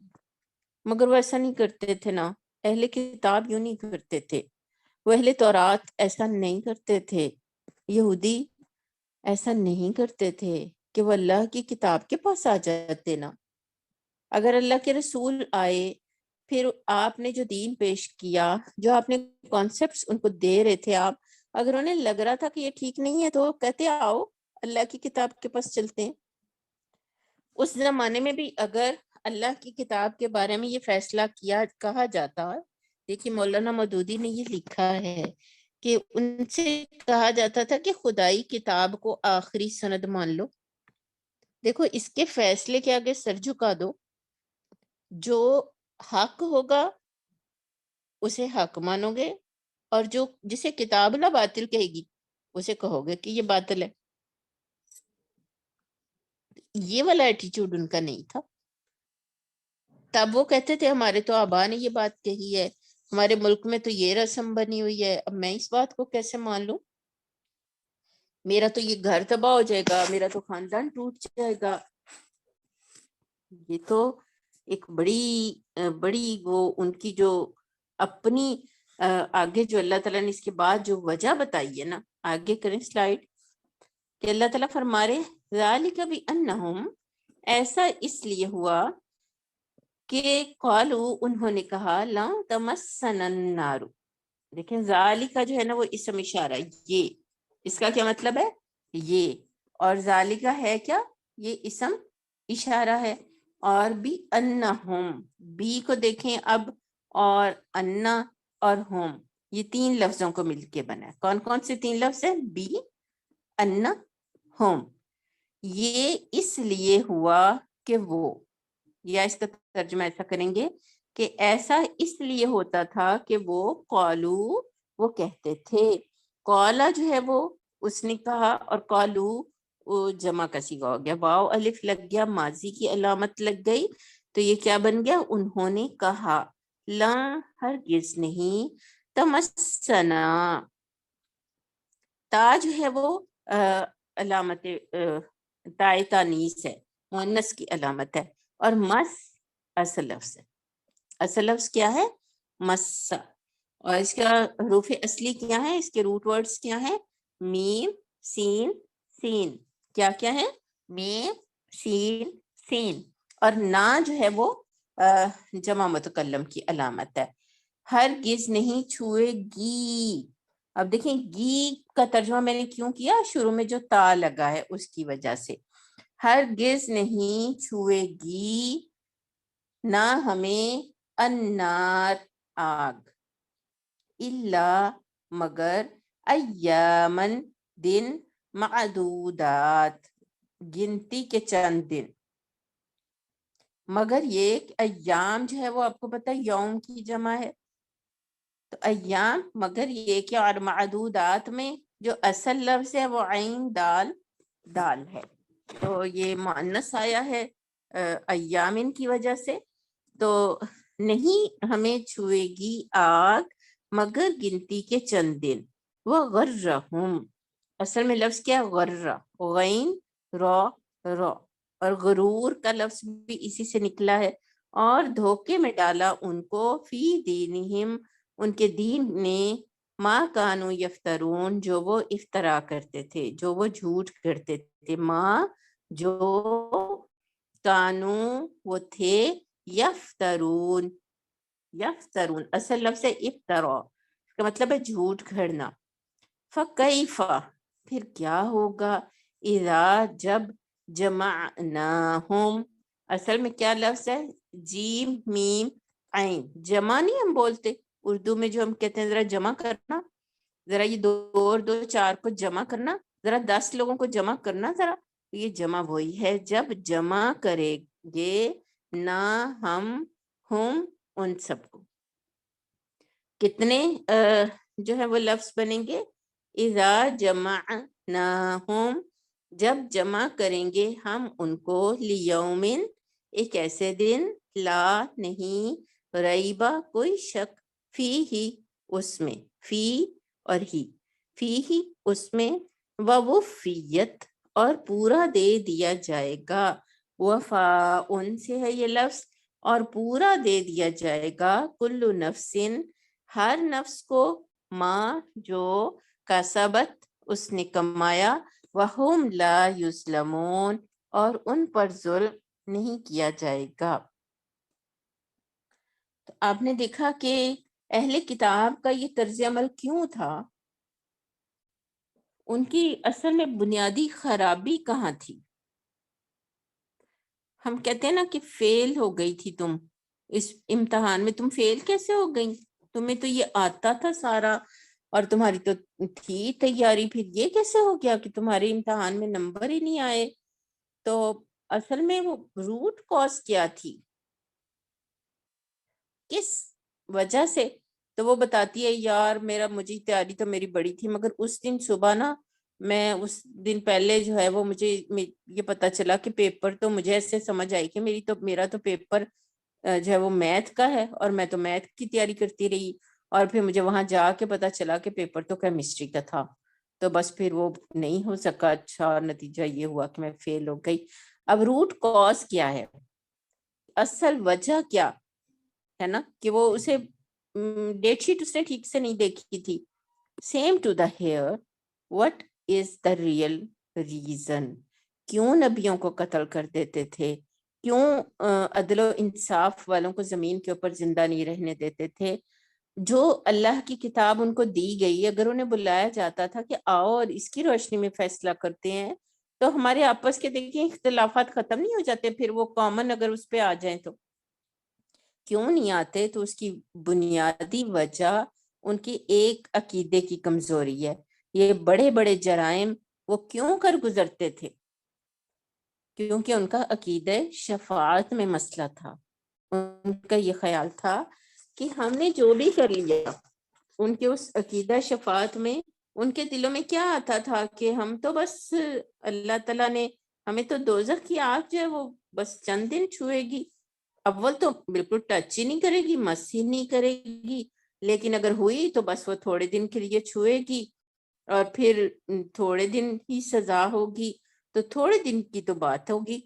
مگر وہ ایسا نہیں کرتے تھے نا، اہل کتاب یوں نہیں کرتے تھے، وہ اہل تورات ایسا نہیں کرتے تھے، یہودی ایسا نہیں کرتے تھے کہ وہ اللہ کی کتاب کے پاس آ جاتے نا. اگر اللہ کے رسول آئے، پھر آپ نے جو دین پیش کیا، جو آپ نے کانسیپٹس ان کو دے رہے تھے، آپ اگر انہیں لگ رہا تھا کہ یہ ٹھیک نہیں ہے تو وہ کہتے آؤ اللہ کی کتاب کے پاس چلتے ہیں. اس زمانے میں بھی اگر اللہ کی کتاب کے بارے میں یہ فیصلہ کہا جاتا، دیکھیے مولانا مودودی نے یہ لکھا ہے کہ ان سے کہا جاتا تھا کہ خدائی کتاب کو آخری سند مان لو. دیکھو اس کے فیصلے کے آگے سر جھکا دو، جو حق ہوگا اسے حق مانو گے، اور جسے کتاب نہ باطل کہے گی اسے کہو گے کہ یہ باطل ہے. یہ والا ایٹیچیوڈ ان کا نہیں تھا. تب وہ کہتے تھے ہمارے تو آبا نے یہ بات کہی ہے، ہمارے ملک میں تو یہ رسم بنی ہوئی ہے، اب میں اس بات کو کیسے مان لوں؟ میرا تو یہ گھر تباہ ہو جائے گا، میرا تو خاندان ٹوٹ جائے گا. یہ تو ایک بڑی وہ ان کی جو اپنی آگے جو اللہ تعالیٰ نے اس کے بعد جو وجہ بتائی ہے نا، آگے کریں سلائیڈ، کہ اللہ تعالیٰ فرما رہے ذالک بانہم، ایسا اس لیے ہوا کہ قالو انہوں نے کہا لا تمسنا النار. دیکھیں ذالک جو ہے نا وہ اسم اشارہ، یہ اس کا کیا مطلب ہے؟ یہ، اور ذالک ہے کیا؟ یہ اسم اشارہ ہے. اور بھی انہم، بی کو دیکھیں اب، اور انا اور ہوم، یہ تین لفظوں کو مل کے بنا ہے. کون کون سے تین لفظ ہیں؟ بی، انا، ہوم. یہ اس لیے ہوا کہ وہ، یا اس کا ترجمہ ایسا کریں گے کہ ایسا اس لیے ہوتا تھا کہ وہ قالو، وہ کہتے تھے. قالا جو ہے وہ اس نے کہا، اور قالو وہ جمع کا صیغہ ہو گیا، واو الف لگ گیا، ماضی کی علامت لگ گئی، تو یہ کیا بن گیا؟ انہوں نے کہا. لا ہرگز نہیں، تمسنا، تا جو ہے وہ علامت تائے تانیث ہے، مؤنث کی علامت ہے، اور مس اصل لفظ ہے. اصل لفظ کیا ہے؟ مسا. اور اس کا حروف اصلی کیا ہے؟ اس کے روٹ ورڈز کیا ہیں؟ میم، سین، سین. کیا کیا ہے؟ میم، سین، سین. اور نا جو ہے وہ جمع متکلم کی علامت ہے. ہرگز نہیں چھوئے گی. اب دیکھیں گی کا ترجمہ میں نے کیوں کیا؟ شروع میں جو تا لگا ہے اس کی وجہ سے. ہرگز نہیں چھوئے گی نہ ہمیں النار، آگ، الا مگر ایامن دن، معدودات گنتی کے چند دن. مگر یہ کہ ایام جو ہے وہ آپ کو پتہ ہے یوم کی جمع ہے، تو ایام، مگر یہ کہ، اور معدودات میں جو اصل لفظ ہے وہ عین دال دال ہے، تو یہ مؤنث آیا ہے ایامن کی وجہ سے. تو نہیں ہمیں چھوئے گی آگ مگر گنتی کے چند دن. وہ غرہم، اصل میں لفظ کیا؟ غرہ، غین را را، اور غرور کا لفظ بھی اسی سے نکلا ہے. اور دھوکے میں ڈالا ان کو فی دینہم ان کے دین نے ما کانو یفترون جو وہ افترا کرتے تھے، جو وہ جھوٹ کرتے تھے، ما جو کانو وہ تھے یفترون، یفترون اصل لفظ ہے افترا، اس کا مطلب ہے جھوٹ گھڑنا۔ فکیفا پھر کیا ہوگا، اذا جب جمعناہم اصل میں کیا لفظ ہے، جیم میم عین، جمع نہیں ہم بولتے اردو میں جو ہم کہتے ہیں ذرا جمع کرنا، ذرا یہ دو اور دو چار کو جمع کرنا، ذرا 10 لوگوں کو جمع کرنا ذرا، یہ جمع وہی ہے جب جمع کرے گے نہ ہم ہم ان سب کو، کتنے جو ہے وہ لفظ بنیں گے، اذا جمعناہم جب جمع کریں گے ہم ان کو، لیومن ایک ایسے دن، لا نہیں، ریبہ کوئی شک، فی ہی اس میں، فی اور ہی، فی ہی اس میں، ووفیت اور پورا دے دیا جائے گا، وفا ان سے ہے یہ لفظ، اور پورا دے دیا جائے گا، کل نفسن ہر نفس کو، ماں جو کسبت اس نے کمایا، وہم لا یظلمون اور ان پر ظلم نہیں کیا جائے گا۔ تو آپ نے دیکھا کہ اہل کتاب کا یہ طرز عمل کیوں تھا، ان کی اصل میں بنیادی خرابی کہاں تھی؟ ہم کہتے ہیں نا کہ فیل ہو گئی تھی تم اس امتحان میں، تم فیل کیسے ہو گئی؟ تمہیں تو یہ آتا تھا سارا اور تمہاری تو تھی تیاری، پھر یہ کیسے ہو گیا کہ تمہارے امتحان میں نمبر ہی نہیں آئے؟ تو اصل میں وہ روٹ کاز کیا تھی، کس وجہ سے؟ تو وہ بتاتی ہے یار مجھے تیاری تو میری بڑی تھی، مگر اس دن صبح نا میں اس دن پہلے جو ہے وہ مجھے یہ پتا چلا کہ پیپر تو مجھے ایسے سمجھ آئی کہ میرا تو پیپر جو ہے وہ میتھ کا ہے، اور میں تو میتھ کی تیاری کرتی رہی، اور پھر مجھے وہاں جا کے پتا چلا کہ پیپر تو کیمسٹری کا تھا، تو بس پھر وہ نہیں ہو سکا اچھا، اور نتیجہ یہ ہوا کہ میں فیل ہو گئی۔ اب روٹ کاز کیا ہے، اصل وجہ کیا ہے نا، کہ وہ اسے ڈیٹ شیٹ اس نے ٹھیک سے نہیں دیکھی تھی۔ Same to the here, what is the real reason, کیوں نبیوں کو قتل کر دیتے تھے، کیوں عدل و انصاف والوں کو زمین کے اوپر زندہ نہیں رہنے دیتے تھے؟ جو اللہ کی کتاب ان کو دی گئی، اگر انہیں بلایا جاتا تھا کہ آؤ اور اس کی روشنی میں فیصلہ کرتے ہیں، تو ہمارے آپس کے دیکھیں اختلافات ختم نہیں ہو جاتے، پھر وہ کامن اگر اس پہ آ جائیں تو کیوں نہیں آتے؟ تو اس کی بنیادی وجہ ان کی ایک عقیدے کی کمزوری ہے۔ یہ بڑے بڑے جرائم وہ کیوں کر گزرتے تھے؟ کیونکہ ان کا عقیدہ شفاعت میں مسئلہ تھا، ان کا یہ خیال تھا کہ ہم نے جو بھی کر لیا، ان کے اس عقیدہ شفاعت میں ان کے دلوں میں کیا آتا تھا کہ ہم تو بس اللہ تعالیٰ نے ہمیں تو دوزخ کی آگ جو ہے وہ بس چند دن چھوئے گی، اول تو بالکل ٹچ ہی نہیں کرے گی، مس ہی نہیں کرے گی، لیکن اگر ہوئی تو بس وہ تھوڑے دن کے لیے چھوئے گی، اور پھر تھوڑے دن ہی سزا ہوگی، تو تھوڑے دن کی تو بات ہوگی۔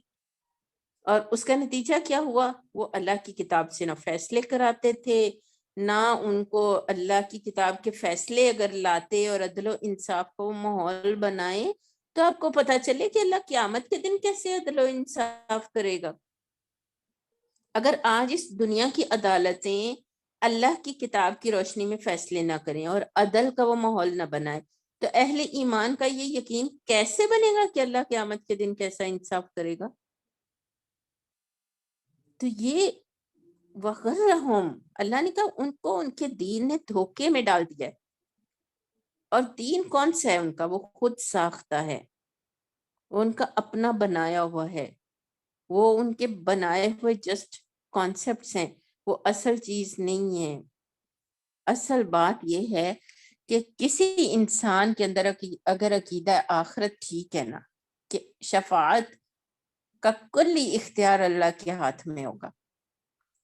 اور اس کا نتیجہ کیا ہوا؟ وہ اللہ کی کتاب سے نہ فیصلے کراتے تھے، نہ ان کو اللہ کی کتاب کے فیصلے اگر لاتے اور عدل و انصاف کو ماحول بنائے، تو آپ کو پتا چلے کہ اللہ قیامت کے دن کیسے عدل و انصاف کرے گا۔ اگر آج اس دنیا کی عدالتیں اللہ کی کتاب کی روشنی میں فیصلے نہ کریں اور عدل کا وہ ماحول نہ بنائے، تو اہل ایمان کا یہ یقین کیسے بنے گا کہ اللہ قیامت کے دن کیسا انصاف کرے گا؟ تو یہ وغرہم، اللہ نے کہا ان کو ان کے دین نے دھوکے میں ڈال دیا ہے۔ اور دین کون سا ہے ان کا؟ وہ خود ساختہ ہے، وہ ان کا اپنا بنایا ہوا ہے، وہ ان کے بنائے ہوئے جسٹ کانسیپٹس ہیں، وہ اصل چیز نہیں ہے۔ اصل بات یہ ہے کہ کسی انسان کے اندر اگر عقیدہ آخرت ٹھیک ہے نا، کہ شفاعت کا کلی اختیار اللہ کے ہاتھ میں ہوگا،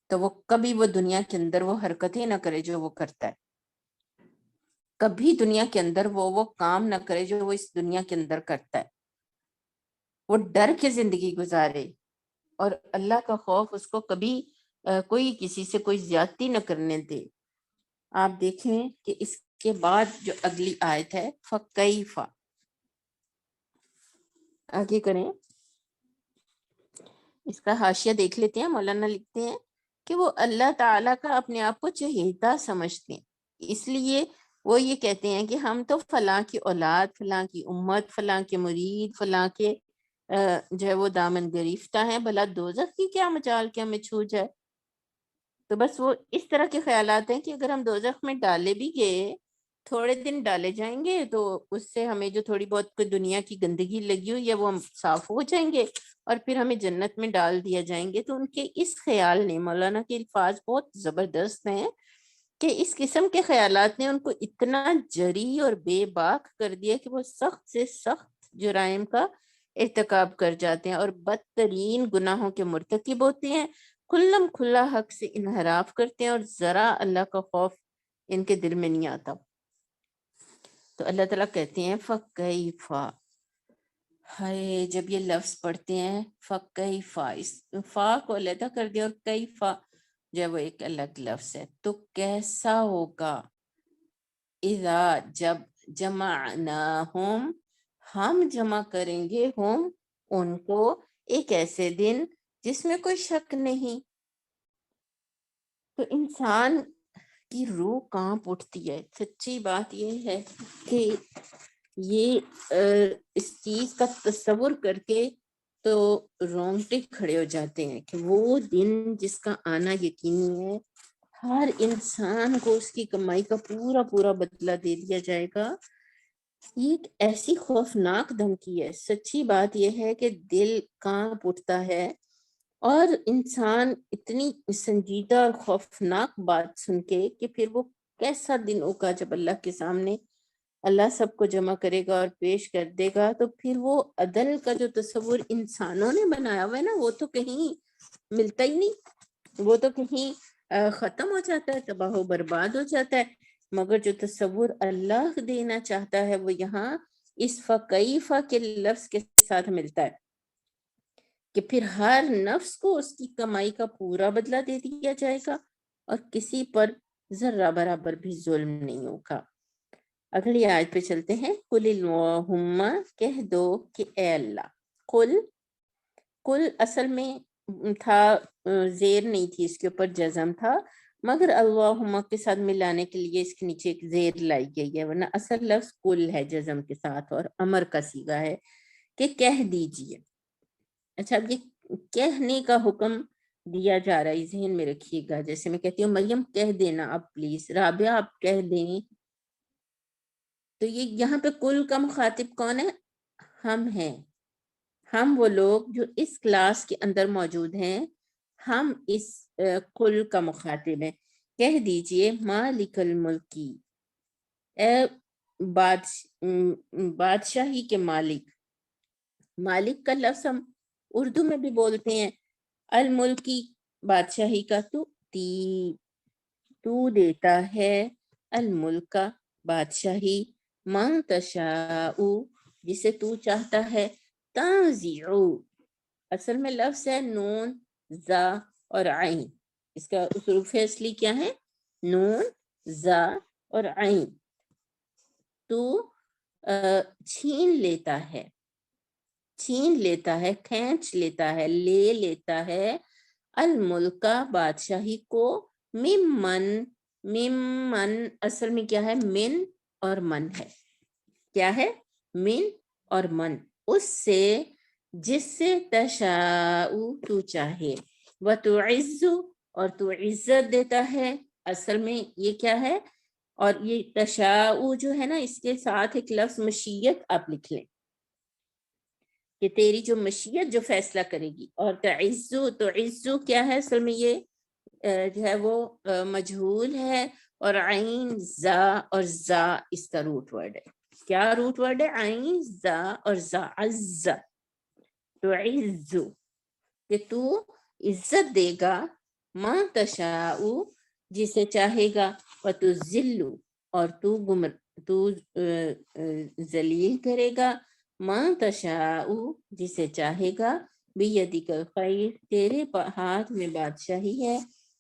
تو وہ کبھی وہ دنیا کے اندر وہ حرکتیں نہ کرے جو وہ کرتا ہے، کبھی دنیا کے اندر وہ کام نہ کرے جو وہ اس دنیا کے اندر کرتا ہے، وہ ڈر کے زندگی گزارے، اور اللہ کا خوف اس کو کبھی کوئی کسی سے کوئی زیادتی نہ کرنے دے۔ آپ دیکھیں کہ اس کے بعد جو اگلی آیت ہے فَكَيْفَ، آگے کریں، اس کا حاشیہ دیکھ لیتے ہیں۔ مولانا لکھتے ہیں کہ وہ اللہ تعالیٰ کا اپنے آپ کو چہیتا سمجھتے ہیں، اس لیے وہ یہ کہتے ہیں کہ ہم تو فلاں کی اولاد، فلاں کی امت، فلاں کے مرید، فلاں کے جو ہے وہ دامن گریفتہ ہیں، بھلا دوزخ کی کیا مجال کہ ہمیں چھو جائے۔ تو بس وہ اس طرح کے خیالات ہیں کہ اگر ہم دوزخ میں ڈالے بھی گئے، تھوڑے دن ڈالے جائیں گے تو اس سے ہمیں جو تھوڑی بہت کوئی دنیا کی گندگی لگی ہوئی ہے وہ ہم صاف ہو جائیں گے اور پھر ہمیں جنت میں ڈال دیا جائیں گے۔ تو ان کے اس خیال نے، مولانا کے الفاظ بہت زبردست ہیں کہ اس قسم کے خیالات نے ان کو اتنا جری اور بے باک کر دیا کہ وہ سخت سے سخت جرائم کا ارتکاب کر جاتے ہیں اور بدترین گناہوں کے مرتکب ہوتے ہیں، کھلم کھلا حق سے انحراف کرتے ہیں اور ذرا اللہ کا خوف ان کے دل میں نہیں آتا۔ تو اللہ تعالیٰ کہتے ہیں فَكَيْفَ، ہائے جب یہ لفظ پڑھتے ہیں فَكَيْفَ، اس فا کو علیحدہ کر دیا اور کیفا جو ہے وہ ایک الگ لفظ ہے، تو کیسا ہوگا، اذا جب، جمعناہم ہم جمع کریں گے، ہم ان کو، ایک ایسے دن جس میں کوئی شک نہیں۔ تو انسان کی روح کانپ اٹھتی ہے۔ سچی بات یہ ہے کہ یہ اس چیز کا تصور کر کے تو رونگٹے کھڑے ہو جاتے ہیں کہ وہ دن جس کا آنا یقینی ہے، ہر انسان کو اس کی کمائی کا پورا پورا بدلہ دے دیا جائے گا۔ یہ ایک ایسی خوفناک دھمکی ہے۔ سچی بات یہ ہے کہ دل کانپ اٹھتا ہے، اور انسان اتنی سنجیدہ اور خوفناک بات سن کے کہ پھر وہ کیسا دن ہوگا جب اللہ کے سامنے اللہ سب کو جمع کرے گا اور پیش کر دے گا، تو پھر وہ عدل کا جو تصور انسانوں نے بنایا ہوا ہے نا، وہ تو کہیں ملتا ہی نہیں، وہ تو کہیں ختم ہو جاتا ہے، تباہ و برباد ہو جاتا ہے۔ مگر جو تصور اللہ دینا چاہتا ہے وہ یہاں اس فَكَيْفَ کے لفظ کے ساتھ ملتا ہے کہ پھر ہر نفس کو اس کی کمائی کا پورا بدلہ دے دیا جائے گا اور کسی پر ذرہ برابر بھی ظلم نہیں ہوگا۔ اگلی آیت پہ چلتے ہیں۔ قُلِ اللہم، کہہ دو کہ اے اللہ، قل، قل اصل میں تھا، زیر نہیں تھی اس کے اوپر جزم تھا، مگر اللہم کے ساتھ ملانے کے لیے اس کے نیچے ایک زیر لائی گئی ہے، ورنہ اصل لفظ قل ہے جزم کے ساتھ اور امر کا صیغہ ہے کہ کہہ دیجئے۔ اچھا، اب یہ کہنے کا حکم دیا جا رہا ہے، ذہن میں رکھیے گا۔ جیسے میں کہتی ہوں مریم کہہ دینا آپ پلیز، رابعہ آپ کہہ دیں، تو یہ یہاں پہ کل کا مخاطب کون ہے؟ ہم ہیں، ہم وہ لوگ جو اس کلاس کے اندر موجود ہیں، ہم اس کل کا مخاطب ہیں۔ کہہ دیجئے مالک الملکی، اے بادشاہی کے مالک۔ مالک کا لفظ ہم اردو میں بھی بولتے ہیں، الملکی بادشاہی کا، تو دیتا ہے، الملک کا بادشاہی، من تشاء جسے تو چاہتا ہے، تنزع اصل میں لفظ ہے نون زا اور عین، اس کا حروف اصلی کیا ہے؟ نون زا اور عین۔ تو چھین لیتا ہے، چھین لیتا ہے، کھینچ لیتا ہے، لے لیتا ہے، الملک بادشاہی کو، ممن اصل میں کیا ہے؟ من اور من ہے، کیا ہے؟ من اور من، اس سے جس سے تشاء تو چاہے، وتعز اور تو عزت دیتا ہے، اصل میں یہ کیا ہے؟ اور یہ تشاء جو ہے نا، اس کے ساتھ ایک لفظ مشیت آپ لکھ لیں کہ تیری جو مشیت جو فیصلہ کرے گی، اور تعزو، تو عزو کیا ہے؟ اصل میں یہ جو ہے وہ مجہول ہے، اور عین زا اور زا اس کا روٹ ورڈ ہے۔ کیا روٹ ورڈ ہے؟ عین زا اور زا، عز، تو عزو کہ تو عزت دے گا، ما تشاء جسے چاہے گا، وتذل اور تو ذلیل کرے گا، ما تشاء جسے چاہے گا، بیدک الخیر، تیرے ہاتھ میں بادشاہی ہے،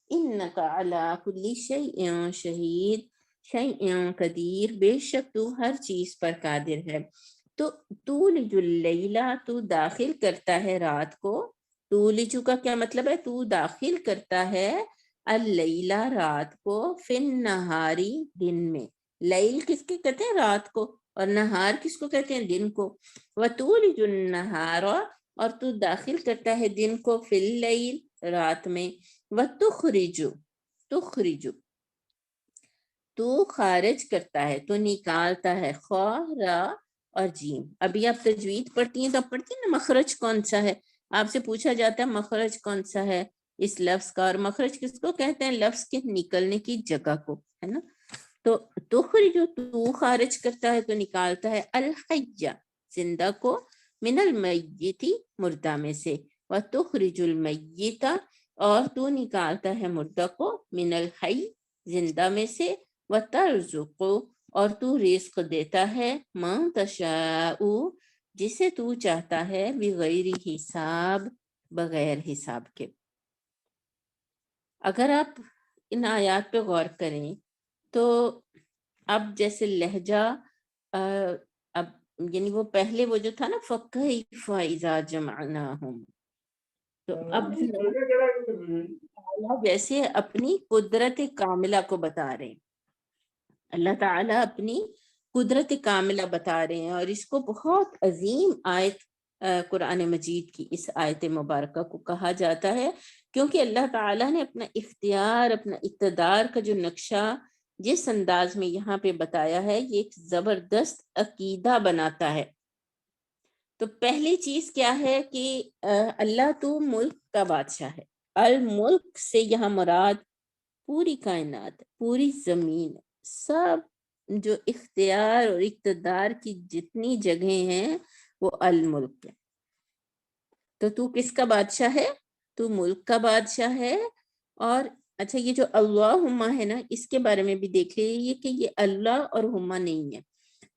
انک علی کل شیء شہید، شیء قدیر، بے شک تو ہر چیز پر قادر ہے۔ تو تولج اللیلہ، تو داخل کرتا ہے رات کو، تولجو کا کیا مطلب ہے؟ تو داخل کرتا ہے اللیلہ رات کو، فی النہاری دن میں، لیل کس کے کہتے ہیں؟ رات کو، اور نہار کس کو کہتے ہیں؟ دن کو۔ وَتُولِجُ النَّهَارَ، اور تو داخل کرتا ہے دن کو، فی اللیل رات میں، وَتُخْرِجُ، تخرج، تو خارج کرتا ہے، تو نکالتا ہے، خا را اور جیم۔ ابھی آپ تجوید پڑھتی ہیں تو آپ پڑھتی ہیں نا مخرج کون سا ہے، آپ سے پوچھا جاتا ہے مخرج کون سا ہے اس لفظ کا، اور مخرج کس کو کہتے ہیں؟ لفظ کے نکلنے کی جگہ کو، ہے نا۔ تو تخرج، تو خارج کرتا ہے، تو نکالتا ہے، الحی، زندہ کو، من المیتی، مردہ میں سے، وتخرج المیت، اور تو نکالتا ہے مردہ کو، من الحی، زندہ میں سے، وترزق، اور تو رزق دیتا ہے، من تشاء، جسے تو چاہتا ہے، بغیر حساب، بغیر حساب کے۔ اگر آپ ان آیات پہ غور کریں تو اب جیسے لہجہ اب یعنی وہ پہلے وہ جو تھا نا فَكَيْفَ إِذَا جَمَعْنَاهُمْ، تو اب اللہ جیسے اپنی قدرت کاملہ کو بتا رہے ہیں، اللہ تعالیٰ اپنی قدرت کاملہ بتا رہے ہیں، اور اس کو بہت عظیم آیت قرآن مجید کی اس آیت مبارکہ کو کہا جاتا ہے، کیونکہ اللہ تعالیٰ نے اپنا اختیار، اپنا اقتدار کا جو نقشہ جس انداز میں یہاں پہ بتایا ہے، یہ ایک زبردست عقیدہ بناتا ہے۔ تو پہلی چیز کیا ہے کہ اللہ تو ملک کا بادشاہ ہے، الملک سے یہاں مراد پوری کائنات، پوری زمین، سب جو اختیار اور اقتدار کی جتنی جگہیں ہیں وہ الملک ہے۔ تو تو کس کا بادشاہ ہے؟ تو ملک کا بادشاہ ہے۔ اور اچھا یہ جو اللہم ہے نا، اس کے بارے میں بھی دیکھ لیجیے کہ یہ اللہ اور ہما نہیں ہے،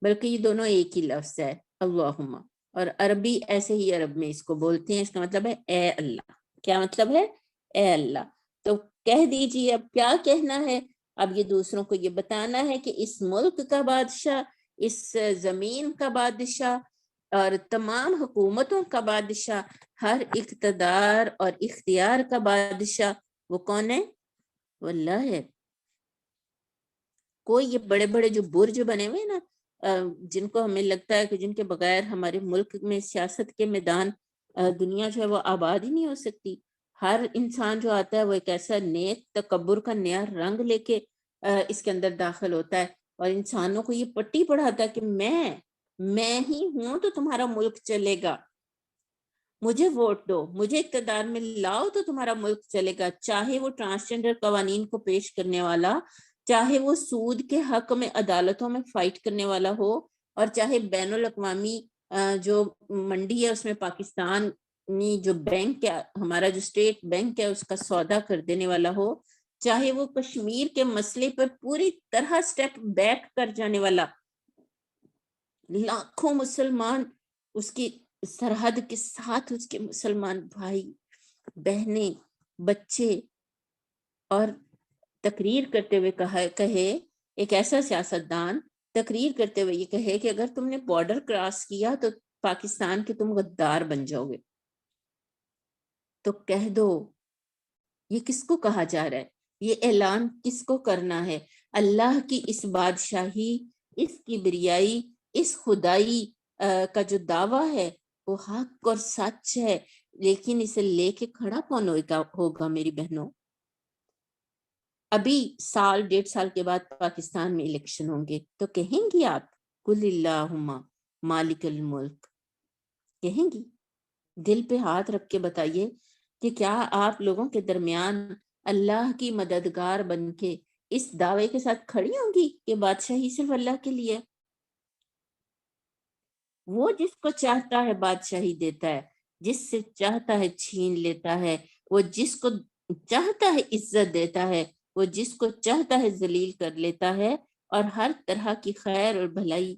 بلکہ یہ دونوں ایک ہی لفظ ہے، اللہم، اور عربی ایسے ہی عرب میں اس کو بولتے ہیں، اس کا مطلب ہے اے اللہ۔ کیا مطلب ہے؟ اے اللہ۔ تو کہہ دیجیے اب کیا کہنا ہے، اب یہ دوسروں کو یہ بتانا ہے کہ اس ملک کا بادشاہ، اس زمین کا بادشاہ، اور تمام حکومتوں کا بادشاہ، ہر اقتدار اور اختیار کا بادشاہ، وہ کون ہے؟ وہ اللہ ہے۔ کوئی یہ بڑے بڑے جو برج بنے ہوئے نا، جن کو ہمیں لگتا ہے کہ جن کے بغیر ہمارے ملک میں سیاست کے میدان، دنیا جو ہے وہ آباد ہی نہیں ہو سکتی۔ ہر انسان جو آتا ہے وہ ایک ایسا نیک تکبر کا نیا رنگ لے کے اس کے اندر داخل ہوتا ہے، اور انسانوں کو یہ پٹی پڑھاتا ہے کہ میں ہی ہوں تو تمہارا ملک چلے گا، مجھے ووٹ دو، مجھے اقتدار میں لاؤ تو تمہارا ملک چلے گا، چاہے وہ ٹرانسجنڈر قوانین کو پیش کرنے والا، چاہے وہ سود کے حق میں عدالتوں میں فائٹ کرنے والا ہو، اور چاہے بین الاقوامی جو منڈی ہے اس میں پاکستانی جو بینک ہے، ہمارا جو اسٹیٹ بینک ہے، اس کا سودا کر دینے والا ہو، چاہے وہ کشمیر کے مسئلے پر پوری طرح سٹیپ بیک کر جانے والا، لاکھوں مسلمان اس کی سرحد کے ساتھ، اس کے مسلمان بھائی بہنیں بچے، اور تقریر کرتے ہوئے کہے ایک ایسا سیاستدان تقریر کرتے ہوئے یہ کہے کہ اگر تم نے بارڈر کراس کیا تو پاکستان کے تم غدار بن جاؤ گے، تو کہہ دو یہ کس کو کہا جا رہا ہے؟ یہ اعلان کس کو کرنا ہے؟ اللہ کی اس بادشاہی، اس کبریائی، اس خدائی کا جو دعویٰ ہے وہ حق اور سچ ہے، لیکن اسے لے کے کھڑا کون ہوگا میری بہنوں؟ ابھی سال 1.5 سال کے بعد پاکستان میں الیکشن ہوں گے، تو کہیں گی آپ قل اللہم مالک الملک؟ کہیں گی؟ دل پہ ہاتھ رکھ کے بتائیے کہ کیا آپ لوگوں کے درمیان اللہ کی مددگار بن کے اس دعوے کے ساتھ کھڑی ہوں گی کہ بادشاہی صرف اللہ کے لیے؟ وہ جس کو چاہتا ہے بادشاہی دیتا ہے، جس سے چاہتا ہے چھین لیتا ہے، وہ جس کو چاہتا ہے عزت دیتا ہے، وہ جس کو چاہتا ہے ذلیل کر لیتا ہے، اور ہر طرح کی خیر اور بھلائی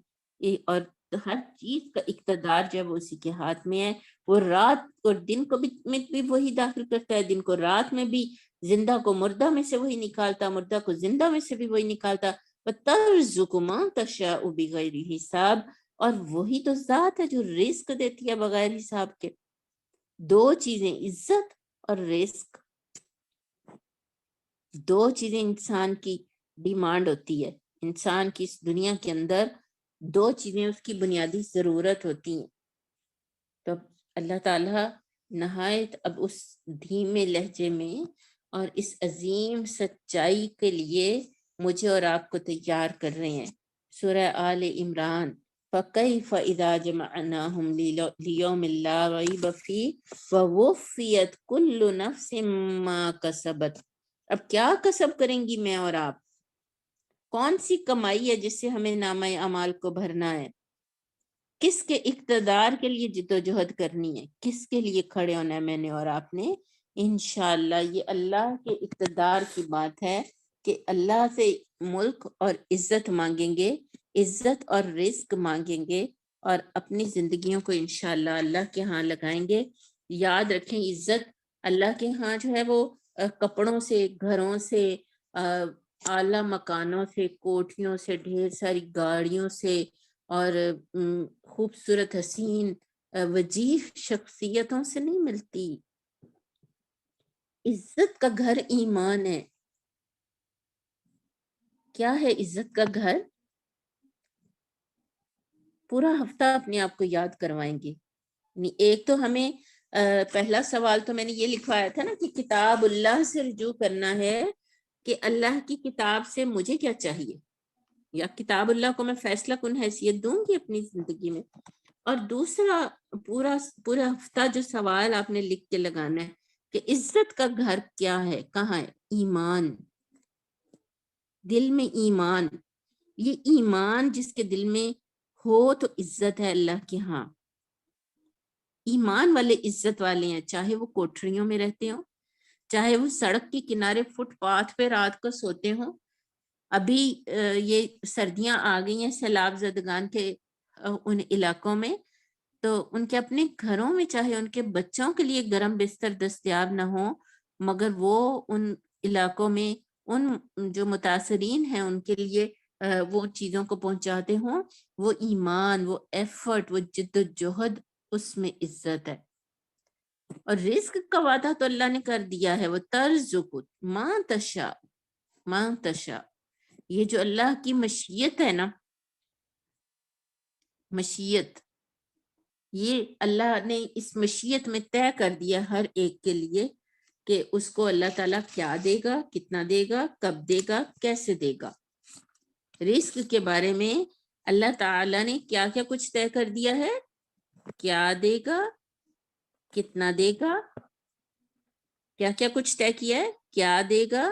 اور ہر چیز کا اقتدار جو ہے وہ اسی کے ہاتھ میں ہے. وہ رات اور دن کو بھی وہی داخل کرتا ہے, دن کو رات میں بھی, زندہ کو مردہ میں سے وہی نکالتا, مردہ کو زندہ میں سے بھی وہی نکالتا. وَتَرْزُقُ مَن تَشَاءُ بِغَيْرِ حساب, اور وہی تو ذات ہے جو رزق دیتی ہے بغیر حساب کے. دو چیزیں, عزت اور رزق, دو چیزیں انسان کی ڈیمانڈ ہوتی ہے. انسان کی اس دنیا کے اندر دو چیزیں اس کی بنیادی ضرورت ہوتی ہیں. تو اللہ تعالیٰ نہایت اب اس دھیمے لہجے میں اور اس عظیم سچائی کے لیے مجھے اور آپ کو تیار کر رہے ہیں. سورہ آل عمران, فَكَيْفَ إِذَا جَمَعْنَاهُمْ لِيَوْمٍ لَا رَيْبَ فِيهِ وَوُفِّيَتْ كُلُّ نَفْسٍ مَا كَسَبَتْ. اب کیا کسب کریں گی میں اور آپ؟ کون سی کمائی ہے جس سے ہمیں نامہ اعمال کو بھرنا ہے؟ کس کے اقتدار کے لیے جدوجہد کرنی ہے؟ کس کے لیے کھڑے ہونا ہے میں نے اور آپ نے؟ انشاءاللہ یہ اللہ کے اقتدار کی بات ہے کہ اللہ سے ملک اور عزت مانگیں گے, عزت اور رزق مانگیں گے, اور اپنی زندگیوں کو انشاءاللہ اللہ کے ہاں لگائیں گے. یاد رکھیں, عزت اللہ کے ہاں جو ہے وہ کپڑوں سے, گھروں سے, اعلیٰ مکانوں سے, کوٹھیوں سے, ڈھیر ساری گاڑیوں سے, اور خوبصورت حسین وجیح شخصیتوں سے نہیں ملتی. عزت کا گھر ایمان ہے. کیا ہے عزت کا گھر؟ پورا ہفتہ اپنے آپ کو یاد کروائیں گے. ایک تو ہمیں پہلا سوال تو میں نے یہ لکھوایا تھا نا کہ کتاب اللہ سے رجوع کرنا ہے, کہ اللہ کی کتاب سے مجھے کیا چاہیے, یا کتاب اللہ کو میں فیصلہ کن حیثیت دوں گی اپنی زندگی میں. اور دوسرا پورا ہفتہ جو سوال آپ نے لکھ کے لگانا ہے کہ عزت کا گھر کیا ہے, کہاں ہے؟ ایمان. دل میں ایمان. یہ ایمان جس کے دل میں ہو تو عزت ہے اللہ کے ہاں. ایمان والے عزت والے ہیں, چاہے وہ کوٹھریوں میں رہتے ہوں, چاہے وہ سڑک کے کنارے فٹ پاتھ پہ رات کو سوتے ہوں. ابھی یہ سردیاں آ گئی ہیں سیلاب زدگان کے ان علاقوں میں, تو ان کے اپنے گھروں میں چاہے ان کے بچوں کے لیے گرم بستر دستیاب نہ ہو, مگر وہ ان علاقوں میں ان جو متاثرین ہیں ان کے لیے وہ چیزوں کو پہنچاتے ہوں. وہ ایمان, وہ ایفرٹ, وہ جد و جہد, اس میں عزت ہے. اور رزق کا وعدہ تو اللہ نے کر دیا ہے, وہ ترزق ما تشاء ما تشاء. یہ جو اللہ کی مشیت ہے نا, مشیت, یہ اللہ نے اس مشیت میں طے کر دیا ہر ایک کے لیے کہ اس کو اللہ تعالیٰ کیا دے گا, کتنا دے گا, کب دے گا, کیسے دے گا. رزق کے بارے میں اللہ تعالیٰ نے کیا کیا کچھ طے کر دیا ہے, کیا دے گا, کتنا دے گا, کیا کیا کچھ طے کیا ہے, کیا دے گا,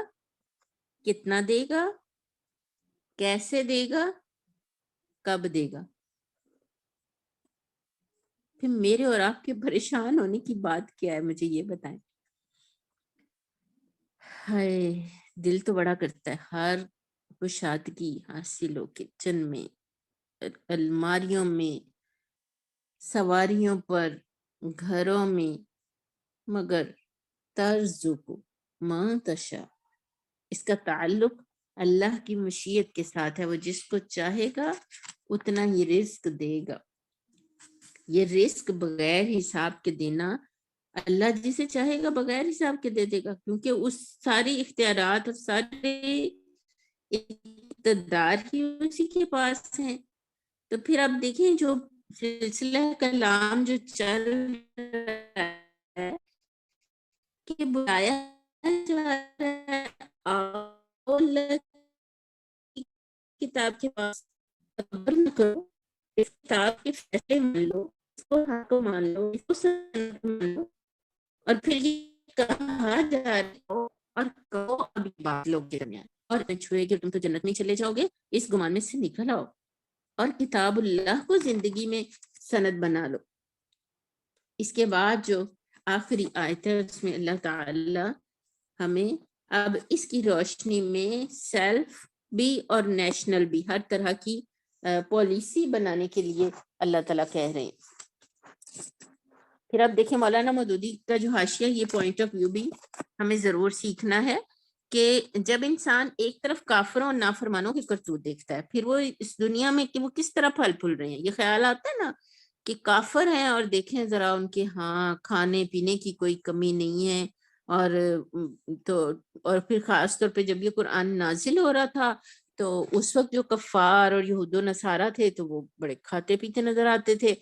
کتنا دے گا, کیسے دے گا, کب دے گا. پھر میرے اور آپ کے پریشان ہونے کی بات کیا ہے, مجھے یہ بتائیں. ہائے, دل تو بڑا کرتا ہے ہر کشادگی حاصل ہو کچن میں, الماریوں میں, سواریوں پر, گھروں میں, مگر ترزق ما تشاء, اس کا تعلق اللہ کی مشیت کے ساتھ ہے. وہ جس کو چاہے گا اتنا ہی رزق دے گا. یہ رزق بغیر حساب کے دینا, اللہ جسے چاہے گا بغیر حساب کے دے دے گا, کیونکہ اس ساری اختیارات اور سارے اقتدار ہی اسی کے پاس ہیں. تو پھر آپ دیکھیں جو سلسلہ کلام جو چل رہا ہے کہ بلایا جا رہا ہے اللہ کی کتاب کے پاس, صبر نہ کرو, اس کتاب کے فیصلے مان لو, اس کو حق مان لو, اس کو سنت مان لو, اور پھر یہ کہا جا رہا ہو اور کہو ابھی بات لوگ کے درمیان, اور چھوئے کہ تم تو جنت میں چلے جاؤ گے, اس گمان میں سے نکل آؤ اور کتاب اللہ کو زندگی میں سند بنا لو. اس کے بعد جو آخری آیت ہے اس میں اللہ تعالی ہمیں اب اس کی روشنی میں سیلف بھی اور نیشنل بھی ہر طرح کی پالیسی بنانے کے لیے اللہ تعالیٰ کہہ رہے ہیں۔ پھر اب دیکھیں مولانا مودودی کا جو حاشیہ، یہ پوائنٹ آف ویو بھی ہمیں ضرور سیکھنا ہے کہ جب انسان ایک طرف کافروں اور نافرمانوں کے کرتوت دیکھتا ہے، پھر وہ اس دنیا میں کہ وہ کس طرح پھل پھول رہے ہیں، یہ خیال آتا ہے نا کہ کافر ہیں اور دیکھیں ذرا ان کے ہاں کھانے پینے کی کوئی کمی نہیں ہے، اور تو اور پھر خاص طور پہ جب یہ قرآن نازل ہو رہا تھا تو اس وقت جو کفار اور یہود و نصارہ تھے تو وہ بڑے کھاتے پیتے نظر آتے تھے۔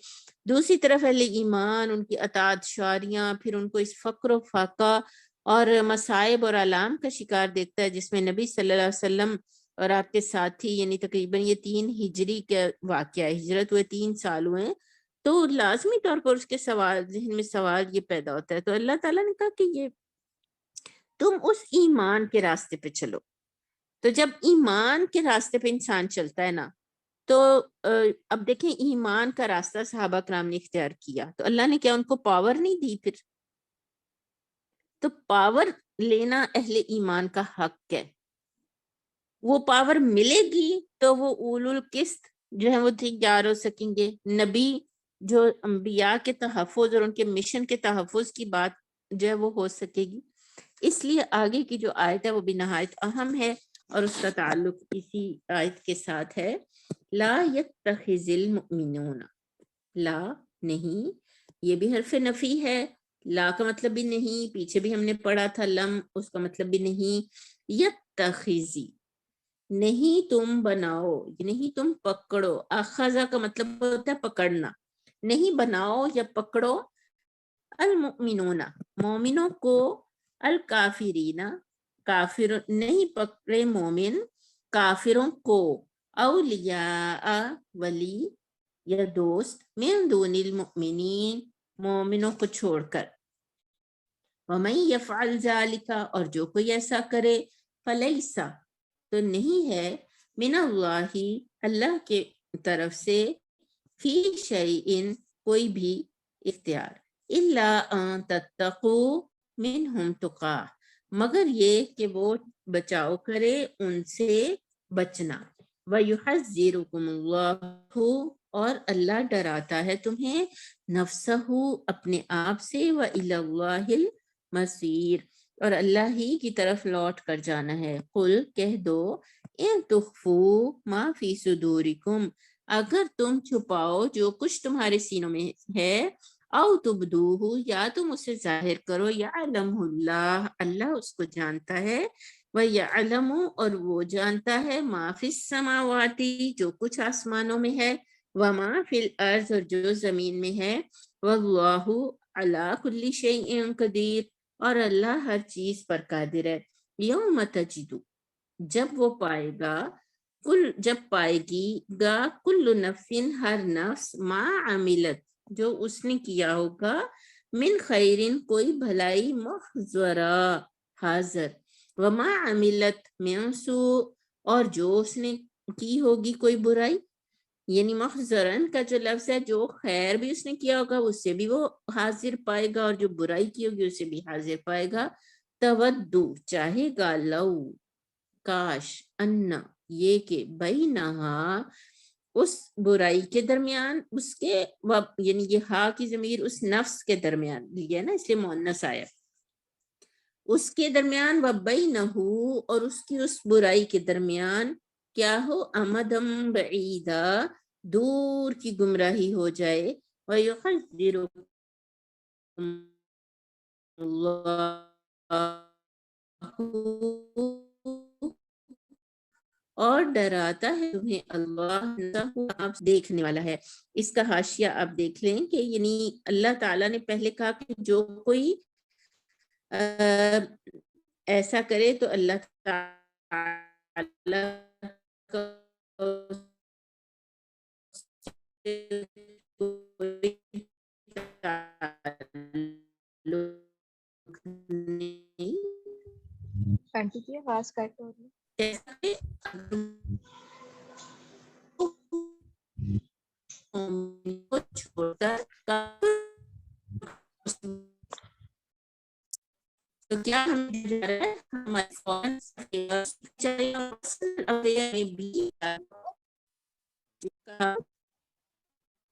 دوسری طرف اہل ایمان ان کی اطاعت شاریاں، پھر ان کو اس فقر و فاقہ اور مصائب اور آلام کا شکار دیکھتا ہے جس میں نبی صلی اللہ علیہ وسلم اور آپ کے ساتھی، یعنی تقریباً یہ 3 ہجری کا واقعہ ہے، ہجرت ہوئے 3 سال ہوئے ہیں، تو لازمی طور پر اس کے ذہن میں سوال یہ پیدا ہوتا ہے۔ تو اللہ تعالیٰ نے کہا کہ یہ تم اس ایمان کے راستے پہ چلو۔ تو جب ایمان کے راستے پہ انسان چلتا ہے نا، تو اب دیکھیں ایمان کا راستہ صحابہ کرام نے اختیار کیا، تو اللہ نے کیا ان کو پاور نہیں دی؟ پھر تو پاور لینا اہل ایمان کا حق ہے، وہ پاور ملے گی تو وہ اولو القسط جو ہے وہ تیار ہو سکیں گے، نبی جو انبیاء کے تحفظ اور ان کے مشن کے تحفظ کی بات جو ہے وہ ہو سکے گی۔ اس لیے آگے کی جو آیت ہے وہ بھی نہایت اہم ہے اور اس کا تعلق اسی آیت کے ساتھ ہے۔ لا یتخذ المؤمنون، لا نہیں، یہ بھی حرف نفی ہے، لا کا مطلب بھی نہیں، پیچھے بھی ہم نے پڑھا تھا لم، اس کا مطلب بھی نہیں، یتخذی نہیں تم بناؤ، نہیں تم پکڑو، اخذا کا مطلب ہوتا ہے پکڑنا، نہیں بناؤ یا پکڑو، المؤمنون مومنوں کو، الکافرین کافر نہیں پکڑے مومن کافروں کو، اولیاء ولی یا دوست، من دون المؤمنین مومنوں کو چھوڑ کر، ومن یفعل ذالک اور جو کوئی ایسا کرے، فلیسا تو نہیں ہے، من اللہ اللہ کے طرف سے، فی شیئن کوئی بھی اختیار، الا ان تتقوا منہم تقا مگر یہ کہ وہ بچاؤ کرے ان سے بچنا، وَيُحَذِّرُكُمُ اللَّهُ اور اللہ ڈراتا ہے تمہیں، نفسہ اپنے آپ سے، وَإِلَى اللَّهِ الْمَصِيرُ اور اللہ ہی کی طرف لوٹ کر جانا ہے۔ قل کہہ دو، ان تخفوا ما فی صدورکم اگر تم چھپاؤ جو کچھ تمہارے سینوں میں ہے، او تبدوہ یا تم اسے ظاہر کرو، یعلمہ اللہ اللہ اس کو جانتا ہے، وَيَعْلَمُ اور وہ جانتا ہے، ما فی السماوات جو کچھ آسمانوں میں ہے، وما فی الارض اور جو زمین میں ہے، واللہ علی کل شیء قدیر اور اللہ ہر چیز پر قادر ہے۔ یوم تجد جب وہ پائے گا، جب پائے گی گا، کل نفس ہر نفس، ما عملت جو اس نے کیا ہوگا، من خیرن کوئی بھلائی، محضرا حاضر، وما عملت من سوء اور جو اس نے کی ہوگی کوئی برائی، یعنی محضرن کا جو لفظ ہے، جو خیر بھی اس نے کیا ہوگا اس سے بھی وہ حاضر پائے گا اور جو برائی کی ہوگی اسے بھی حاضر پائے گا۔ تودو چاہے گا، لو کاش، ان یہ کہ بینہا اس برائی کے درمیان، اس کے یعنی یہ ہا کی ضمیر اس نفس کے درمیان لیا نا، اس لیے مؤنث آیا، اس کے درمیان، وبینہو اور اس کی اس برائی کے درمیان کیا ہو، امدم بعیدا دور کی گمراہی ہو جائے، وَيُحَذِّرُكُمُ اللَّهُ اور ڈراتا ہے تمہیں اللہ، آپ دیکھنے والا ہے۔ اس کا حاشیہ آپ دیکھ لیں کہ یعنی اللہ تعالیٰ نے پہلے کہا کہ جو کوئی ایسا کرے تو اللہ تعالیٰ آنٹی کی آواز کٹ ہو رہی ہے۔ کو چھوڑ کر تو کیا ہم جا رہے ہیں ہمارے فون چاہیے بھی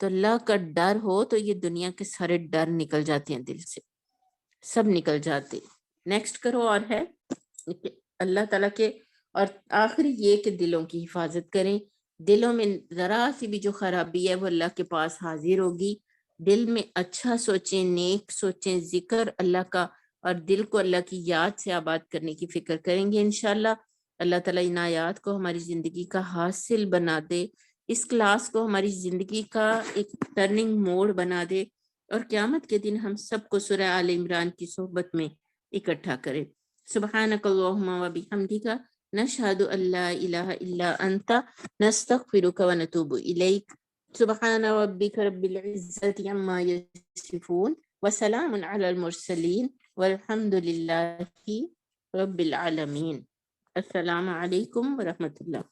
تو اللہ کا ڈر ہو تو یہ دنیا کے سارے ڈر نکل جاتے ہیں دل سے، سب نکل جاتے۔ نیکسٹ کرو، اور ہے کہ اللہ تعالیٰ کے، اور آخری یہ کہ دلوں کی حفاظت کریں، دلوں میں ذرا سی بھی جو خرابی ہے وہ اللہ کے پاس حاضر ہوگی۔ دل میں اچھا سوچیں، نیک سوچیں، ذکر اللہ کا، اور دل کو اللہ کی یاد سے آباد کرنے کی فکر کریں گے انشاءاللہ۔ اللہ تعالیٰ ان آیات کو ہماری زندگی کا حاصل بنا دے، اس کلاس کو ہماری زندگی کا ایک ٹرننگ موڑ بنا دے، اور قیامت کے دن ہم سب کو سورہ آل عمران کی صحبت میں اکٹھا کرے۔ سبحانک اللہم و بحمدک، نشہد ان لا الہ الا انت، نستغفرک و نتوب الیک۔ سبحان ربک رب العزت عما یصفون، وسلام علی المرسلین، والحمد للہ رب العالمین۔ السلام علیکم ورحمۃ اللہ۔